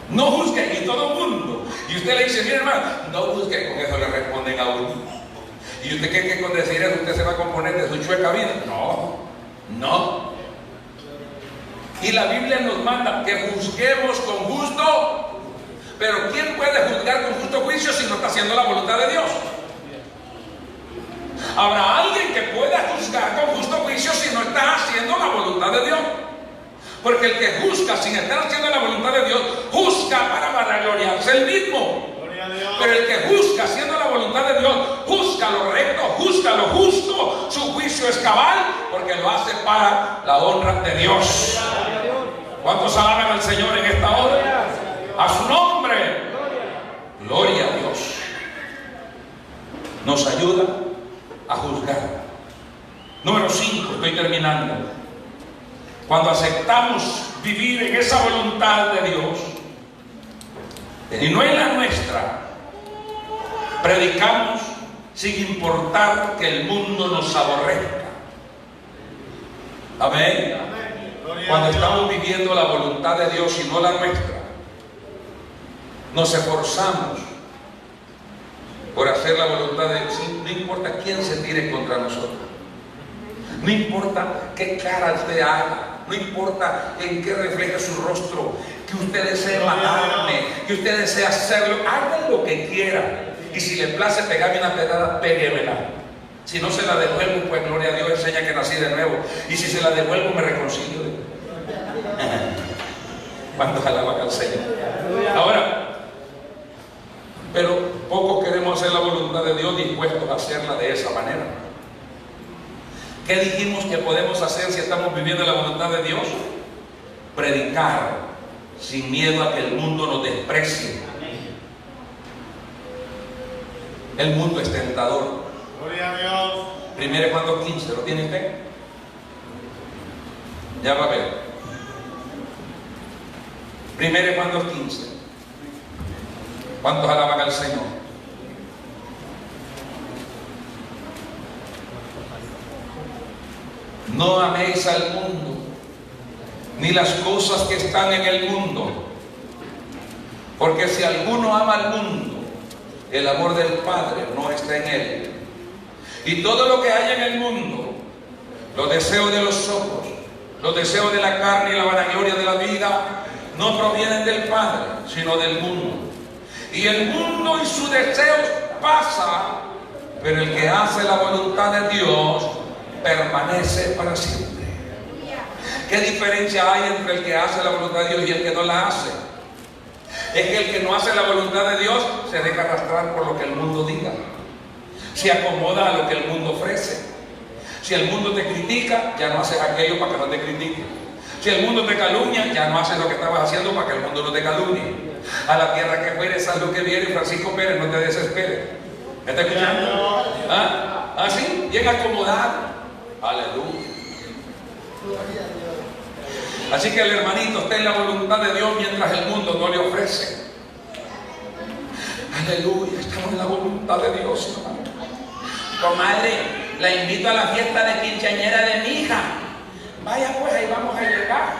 No juzguéis, y todo el mundo. Y usted le dice, mire hermano, no juzgue, con eso le responden a uno. ¿Y usted cree que con decir eso usted se va a componer de su chueca vida? No, no. Y la Biblia nos manda que juzguemos con justo. Pero ¿quién puede juzgar con justo juicio si no está haciendo la voluntad de Dios? ¿Habrá alguien que pueda juzgar con justo juicio si no está haciendo la voluntad de Dios? Porque el que juzga sin estar haciendo la voluntad de Dios, juzga para vanagloriarse el mismo. Pero el que juzga haciendo la voluntad de Dios, juzga lo recto, juzga lo justo, su juicio es cabal, porque lo hace para la honra de Dios. ¿Cuántos alaban al Señor en esta hora? A su nombre. Gloria a Dios. Nos ayuda a juzgar. Número 5, estoy terminando. Cuando aceptamos vivir en esa voluntad de Dios y no en la nuestra, predicamos sin importar que el mundo nos aborrezca. Amén. Cuando estamos viviendo la voluntad de Dios y no la nuestra, nos esforzamos por hacer la voluntad de Dios. No importa quién se tire contra nosotros, no importa qué cara usted haga, no importa en qué refleje su rostro, que usted desee matarme, que usted desee hacerlo, haga lo que quiera. Y si le place pegarme una pedrada, péguemela. Si no se la devuelvo, pues gloria a Dios, enseña que nací de nuevo. Y si se la devuelvo, me reconcilio. ¿Cuántos alaban al Señor? Ahora, pero pocos queremos hacer la voluntad de Dios dispuestos a hacerla de esa manera. ¿Qué dijimos que podemos hacer si estamos viviendo la voluntad de Dios? Predicar sin miedo a que el mundo nos desprecie. El mundo es tentador. Gloria a Dios. 1 Juan 2:15, ¿lo tiene usted? Ya va a ver. 1 Juan 2:15. ¿Cuántos alaban al Señor? No améis al mundo, ni las cosas que están en el mundo. Porque si alguno ama al mundo, el amor del Padre no está en él. Y todo lo que hay en el mundo, los deseos de los ojos, los deseos de la carne y la vanagloria de la vida, no provienen del Padre, sino del mundo. Y el mundo y sus deseos pasan, pero el que hace la voluntad de Dios permanece para siempre. ¿Qué diferencia hay entre el que hace la voluntad de Dios y el que no la hace? Es que el que no hace la voluntad de Dios se deja arrastrar por lo que el mundo diga, se acomoda a lo que el mundo ofrece. Si el mundo te critica, ya no haces aquello para que no te critique. Si el mundo te calumnia, ya no haces lo que estabas haciendo para que el mundo no te calumnie. A la tierra que fueres, haz lo que viene. Francisco Pérez, no te desesperes. ¿Me está escuchando? ¿Ah? ¿Así? Bien acomodado. Aleluya. Así que el hermanito está en la voluntad de Dios mientras el mundo no le ofrece. Aleluya, estamos en la voluntad de Dios, hermano. Comadre, la invito a la fiesta de quinceañera de mi hija. Vaya pues, ahí vamos a llegar.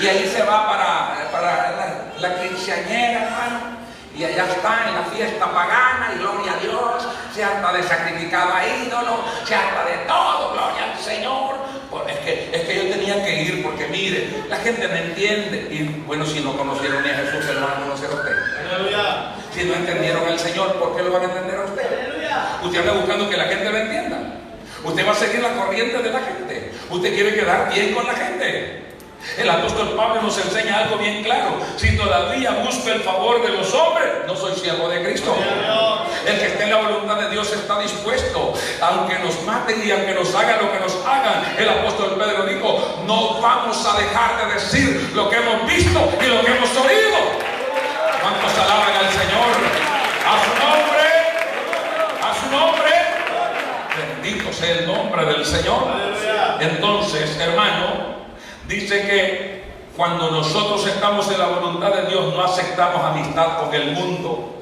Y ahí se va para la quinceañera, hermano. Y allá está en la fiesta pagana, y gloria a Dios, se harta de sacrificar a ídolos, se harta de todo, gloria al Señor. Pues es que yo tenía que ir porque mire, la gente me entiende. Y bueno, si no conocieron ni a Jesús, ¿qué lo van a conocer a usted? Aleluya. Si no entendieron al Señor, ¿por qué lo van a entender a usted? Usted anda buscando que la gente lo entienda. Usted va a seguir la corriente de la gente. Usted quiere quedar bien con la gente. El apóstol Pablo nos enseña algo bien claro. Si todavía busco el favor de los hombres, no soy siervo de Cristo. El que esté en la voluntad de Dios está dispuesto, aunque nos maten y aunque nos hagan lo que nos hagan. El apóstol Pedro dijo: no vamos a dejar de decir lo que hemos visto y lo que hemos oído. ¿Cuántos alaban al Señor? A su nombre, a su nombre. Bendito sea el nombre del Señor. Entonces, hermano, dice que cuando nosotros estamos en la voluntad de Dios, no aceptamos amistad con el mundo.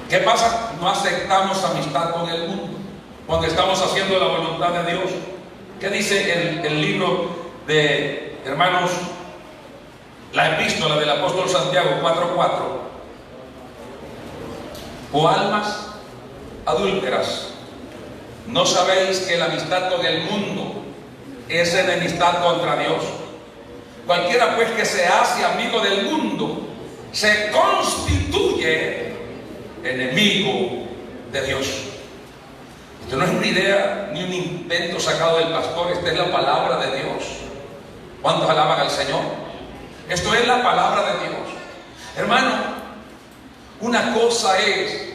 ¿Qué pasa? No aceptamos amistad con el mundo cuando estamos haciendo la voluntad de Dios. ¿Qué dice el libro de, hermanos, la epístola del apóstol Santiago 4:4? O almas adúlteras, ¿no sabéis que la amistad con el mundo es enemistad contra Dios? Cualquiera pues que se hace amigo del mundo se constituye enemigo de Dios. Esto no es una idea ni un invento sacado del pastor, esta es la palabra de Dios. ¿Cuántos alaban al Señor? Esto es la palabra de Dios. Hermano, una cosa es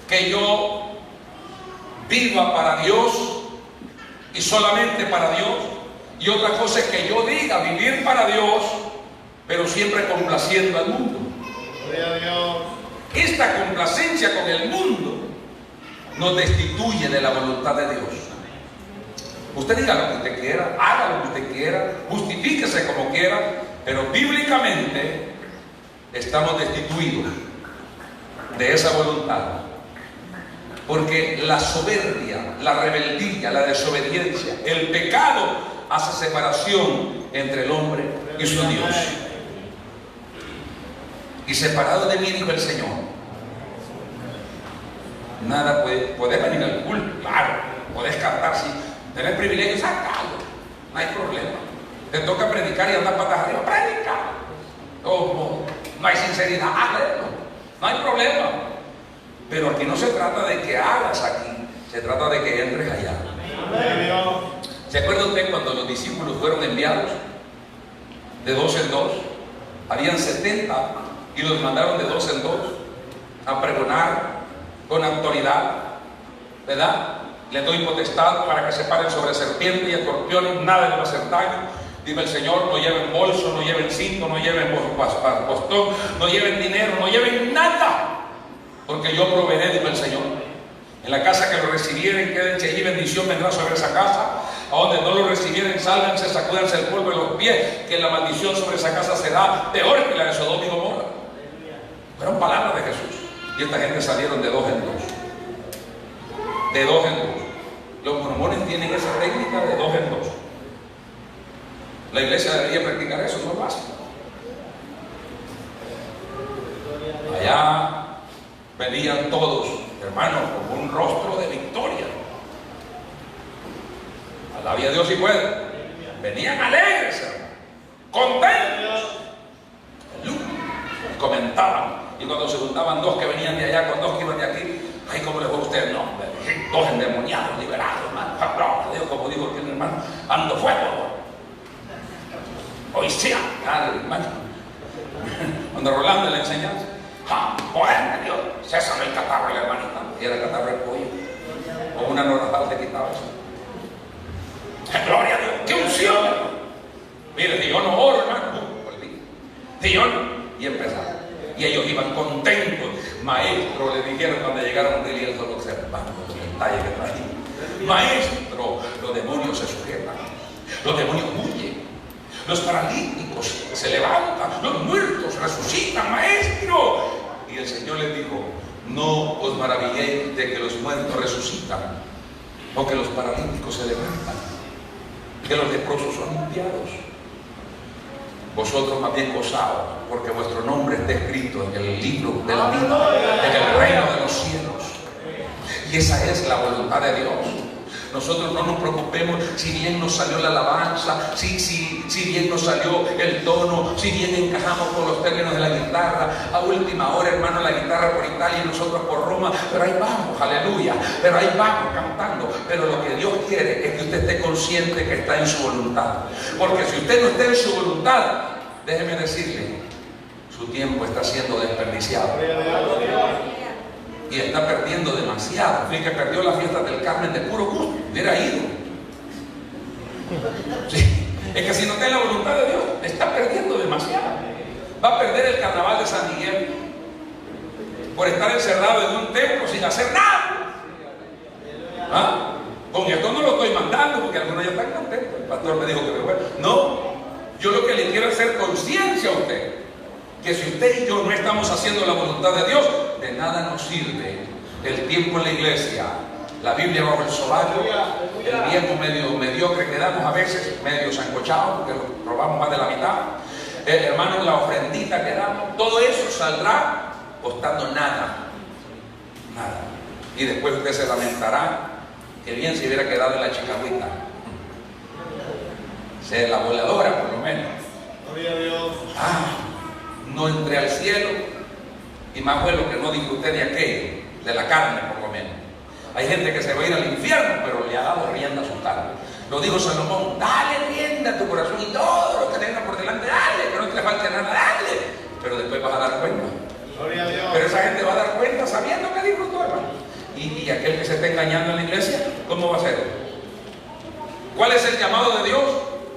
que yo viva para Dios y solamente para Dios, y otra cosa es que yo diga vivir para Dios, pero siempre complaciendo al mundo. Gloria a Dios. Esta complacencia con el mundo nos destituye de la voluntad de Dios. Usted diga lo que usted quiera, haga lo que usted quiera, justifíquese como quiera, pero bíblicamente estamos destituidos de esa voluntad. Porque la soberbia, la rebeldía, la desobediencia, el pecado hace separación entre el hombre y su Dios. Y separado de mí, dijo el Señor, nada puede venir al culto, claro, podés cantar, si tenés privilegios, sacalo, no hay problema. Te toca predicar y andar patas arriba, predica. No hay sinceridad, hazlo, no hay problema. Pero aquí no se trata de que hagas aquí, se trata de que entres allá. ¿Se acuerda usted cuando los discípulos fueron enviados de 2 en 2? Habían 70 y los mandaron de 2 en 2 a pregonar con autoridad, ¿verdad? Les doy potestad para que se paren sobre serpientes y escorpiones, nada les va a hacer daño. Dijo el Señor: no lleven bolso, no lleven cinto, no lleven bastón, no lleven dinero, no lleven nada. Porque yo proveeré, dijo el Señor. En la casa que lo recibieren, quédense allí, bendición vendrá sobre esa casa. A donde no lo recibieren, sálganse, sacúdanse el polvo de los pies, que la maldición sobre esa casa será peor que la de Sodoma y Gomorra. Fueron palabras de Jesús. Y esta gente salieron de 2 en 2. De 2 en 2. Los mormones tienen esa técnica de 2 en 2. La iglesia debería practicar eso, no lo hace. Allá venían todos, hermanos, con un rostro de victoria. Alabia a Dios si puede. Venían alegres, hermano, contentos. Y comentaban. Y cuando se juntaban 2 que venían de allá con 2 que iban de aquí, ay, ¿cómo les va a usted? No, 2 endemoniados, liberados, hermano. Dios, como dijo aquel hermano, ando fuego. Hoy sí, hermano. Cuando Rolando le enseñanza, poder de Dios, César el catarro, el hermanito, y era el catarro el pollo. O una normal te quitaba eso. Gloria a Dios, qué unción. Mire, si yo no oro, hermano, si yo no, y empezaron. Y ellos iban contentos. Maestro, le dijeron cuando llegaron de él, solo observando los detalles que traían. Maestro, los demonios se sujetan, los demonios huyen, los paralíticos se levantan, los muertos resucitan, maestro. Y el Señor les dijo: no os maravilléis de que los muertos resucitan, o que los paralíticos se levantan, que los leprosos son limpiados. Vosotros más bien gozaos, porque vuestro nombre está escrito en el libro de la vida, en el reino de los cielos. Y esa es la voluntad de Dios. Nosotros no nos preocupemos si bien nos salió la alabanza, si bien nos salió el tono, si bien encajamos con los términos de la guitarra. A última hora, hermano, la guitarra por Italia y nosotros por Roma, pero ahí vamos, aleluya, pero ahí vamos cantando. Pero lo que Dios quiere es que usted esté consciente que está en su voluntad. Porque si usted no está en su voluntad, déjeme decirle, su tiempo está siendo desperdiciado. Y está perdiendo demasiado. Fíjate que perdió la fiesta del Carmen de puro gusto. Hubiera ido. Sí. Es que si no está en la voluntad de Dios, está perdiendo demasiado. Va a perder el carnaval de San Miguel por estar encerrado en un templo sin hacer nada. ¿Ah? Con esto no lo estoy mandando porque algunos ya están contentos. El pastor me dijo que me voy. No, yo lo que le quiero es hacer conciencia a usted, que si usted y yo no estamos haciendo la voluntad de Dios, de nada nos sirve el tiempo en la iglesia, la Biblia bajo el sobaco, el viejo medio mediocre que damos a veces, medio sancochado, porque lo robamos más de la mitad, hermanos, la ofrendita que damos, todo eso saldrá costando nada, nada. Y después usted se lamentará que bien se hubiera quedado en la chicahuita, ser la voladora por lo menos. Gloria a Dios. No entré al cielo, y más fue lo que no disfruté de aquello, de la carne por lo menos. Hay gente que se va a ir al infierno, pero le ha dado rienda a su carne. Lo dijo Salomón: dale rienda a tu corazón y todo lo que tenga por delante, dale, que no te falte nada, dale. Pero después vas a dar cuenta. Gloria a Dios. Pero esa gente va a dar cuenta sabiendo que disfrutó, hermano. Y aquel que se está engañando en la iglesia, ¿cómo va a ser? ¿Cuál es el llamado de Dios?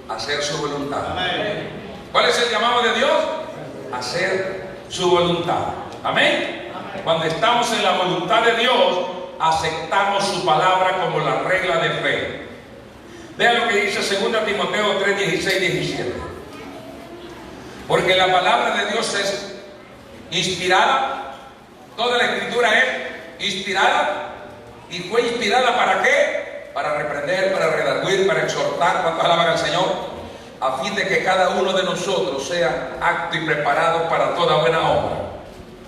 Hacer su voluntad. Amén. ¿Cuál es el llamado de Dios? Hacer su voluntad. Amén. Cuando estamos en la voluntad de Dios, aceptamos su palabra como la regla de fe. Vean lo que dice 2 Timoteo 3, 16, 17. Porque la palabra de Dios es inspirada. Toda la escritura es inspirada. ¿Y fue inspirada para qué? Para reprender, para redarguir, para exhortar. ¿Cuántos alaban al Señor? A fin de que cada uno de nosotros sea apto y preparado para toda buena obra.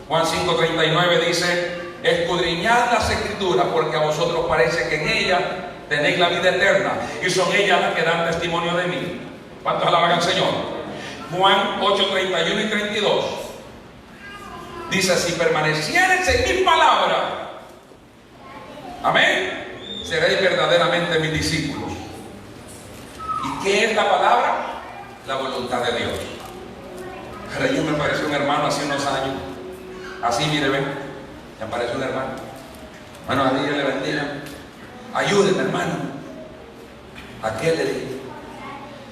Juan 5:39 dice: escudriñad las escrituras, porque a vosotros parece que en ellas tenéis la vida eterna, y son ellas las que dan testimonio de mí. ¿Cuántos alaban al Señor? Juan 8:31 y 32 dice: si permaneciereis en mi palabra, amén, seréis verdaderamente mis discípulos. ¿Y qué es la palabra? La voluntad de Dios. Pero yo me pareció un hermano hace unos años, así, mire, ven, me apareció un hermano. Bueno, a Dios le bendiga. Ayúdeme, hermano. ¿A qué le dije?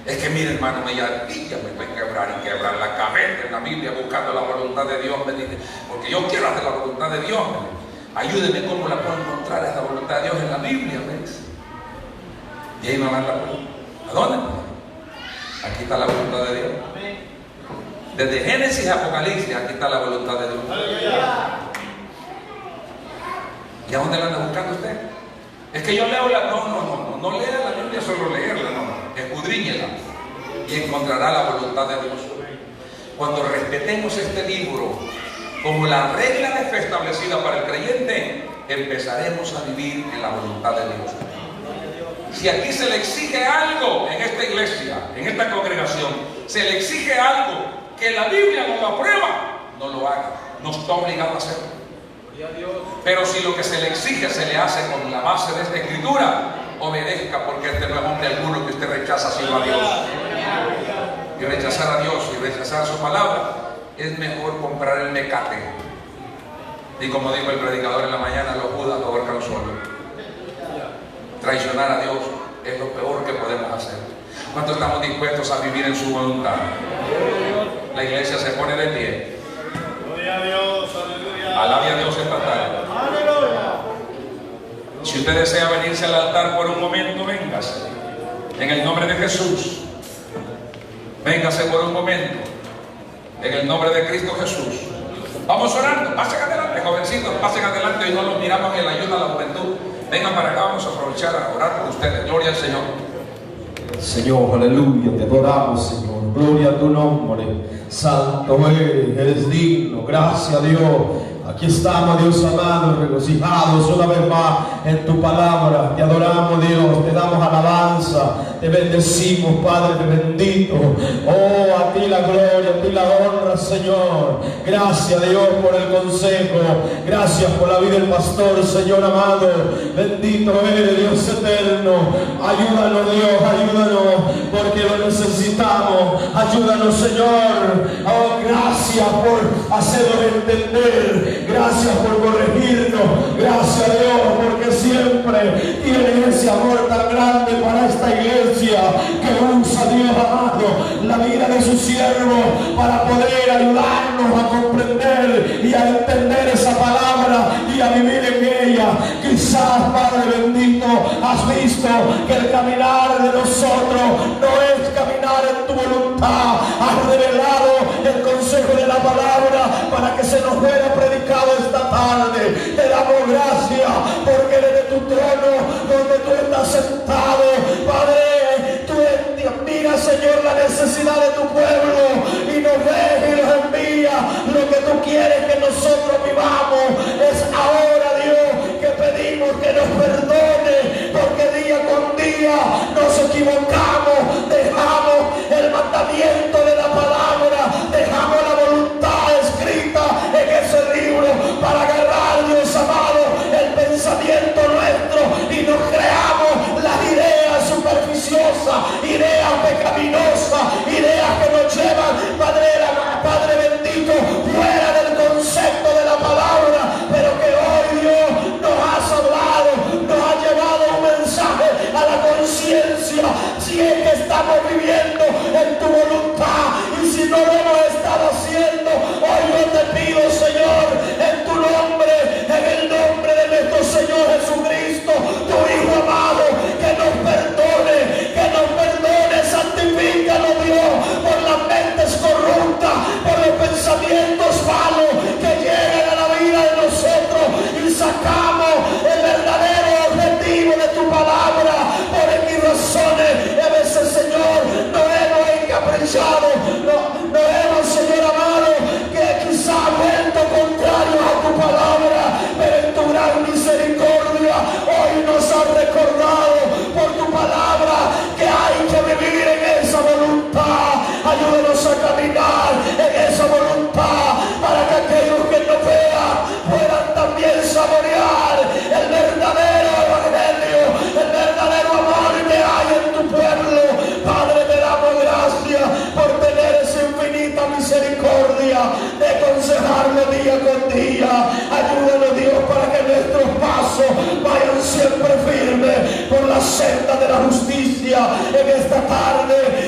Es que mire, hermano, me voy a quebrar y quebrar la cabeza en la Biblia buscando la voluntad de Dios, me dice, porque yo quiero hacer la voluntad de Dios. Ayúdeme, ¿cómo la puedo encontrar esa voluntad de Dios en la Biblia? ¿Ves? Y ahí me van la pregunta: ¿a dónde? Aquí está la voluntad de Dios. Desde Génesis a Apocalipsis, aquí está la voluntad de Dios. ¿Y a dónde la anda buscando usted? Es que yo leo no lea la Biblia solo leerla, no, escudriñela y encontrará la voluntad de Dios. Cuando respetemos este libro como la regla de fe establecida para el creyente, empezaremos a vivir en la voluntad de Dios. Si aquí se le exige algo en esta iglesia, en esta congregación, se le exige algo que la Biblia no lo aprueba, no lo haga, no está obligado a hacerlo. Pero si lo que se le exige se le hace con la base de esta escritura, obedezca, porque este no es hombre alguno que usted rechaza sino a Dios. Y rechazar a Dios y rechazar su palabra es mejor comprar el mecate. Y como dijo el predicador en la mañana, los judas lo ahorcan solo. Traicionar a Dios es lo peor que podemos hacer. ¿Cuántos estamos dispuestos a vivir en su voluntad? La iglesia se pone de pie. Gloria a Dios, aleluya. Alabe a Dios esta tarde. Aleluya. Si usted desea venirse al altar por un momento, véngase. En el nombre de Jesús. Véngase por un momento. En el nombre de Cristo Jesús. Vamos orando. Pasen adelante, jovencitos. Pasen adelante y no los miramos en la ayuda a la juventud. Vengan para acá, vamos a aprovechar a orar por ustedes. Gloria al Señor. Señor, aleluya, te adoramos, Señor. Gloria a tu nombre. Santo eres digno. Gracias a Dios. Aquí estamos, Dios amado, regocijados una vez más en tu palabra. Te adoramos, Dios, te damos alabanza, te bendecimos, Padre bendito. Oh, a ti la gloria, a ti la honra, Señor. Gracias, Dios, por el consejo. Gracias por la vida del pastor, Señor amado. Bendito eres, Dios eterno. Ayúdanos, Dios, ayúdanos, porque lo necesitamos. Ayúdanos, Señor. Oh, gracias por hacernos entender. Gracias por corregirnos. Gracias, Dios, porque siempre tienes ese amor tan grande para esta iglesia que usa, Dios amado, la vida de sus siervos para poder ayudarnos a comprender y a entender esa palabra y a vivir en ella. Quizás, Padre bendito, has visto que el caminar de nosotros no es caminar en tu voluntad. Has revelado el consejo de la palabra para que se nos pueda predicar esta tarde. Te damos gracias porque desde tu trono donde tú estás sentado, Padre, tú miras, Señor, la necesidad de tu pueblo y nos ves y nos envía lo que tú quieres que nosotros vivamos. Es ahora, Dios, que pedimos que nos perdone, porque día con día nos equivocamos, dejamos el mandamiento de la palabra, dejamos la voluntad escrita en ese libro para agarrar, Dios amado, el pensamiento nuestro y nos creamos las ideas superficiosas, ideas pecaminosas, ideas que nos llevan, Padre bendito, fuera del concepto de la palabra, pero que hoy, Dios, nos has hablado, nos ha llevado un mensaje a la conciencia, si es que estamos viviendo en tu voluntad y si no lo hemos estado haciendo, hoy yo te pido, Señor, en tu nombre, en el nombre de nuestro Señor Jesucristo, tu Hijo amado, que nos perdone, santifícanos, Dios, por las mentes corruptas, por los pensamientos malos que llegan a la vida de nosotros y sacamos el verdadero objetivo de tu palabra por X razones. A veces, Señor, no hemos encaprichado, no hemos, Señor amado, que quizá vuelto contrario a tu palabra, pero en tu gran misericordia hoy nos has recordado por tu palabra que hay que vivir en esa voluntad. Ayúdanos a caminar en esa voluntad para que aquellos que no vean puedan también saborear el verdadero evangelio, el verdadero amor que hay en tu pueblo. Padre, te damos gracias por tener esa infinita misericordia de aconsejarlo día con día. Ayúdanos, Dios, para que nuestros pasos vayan siempre firmes por la senda de la justicia. En esta tarde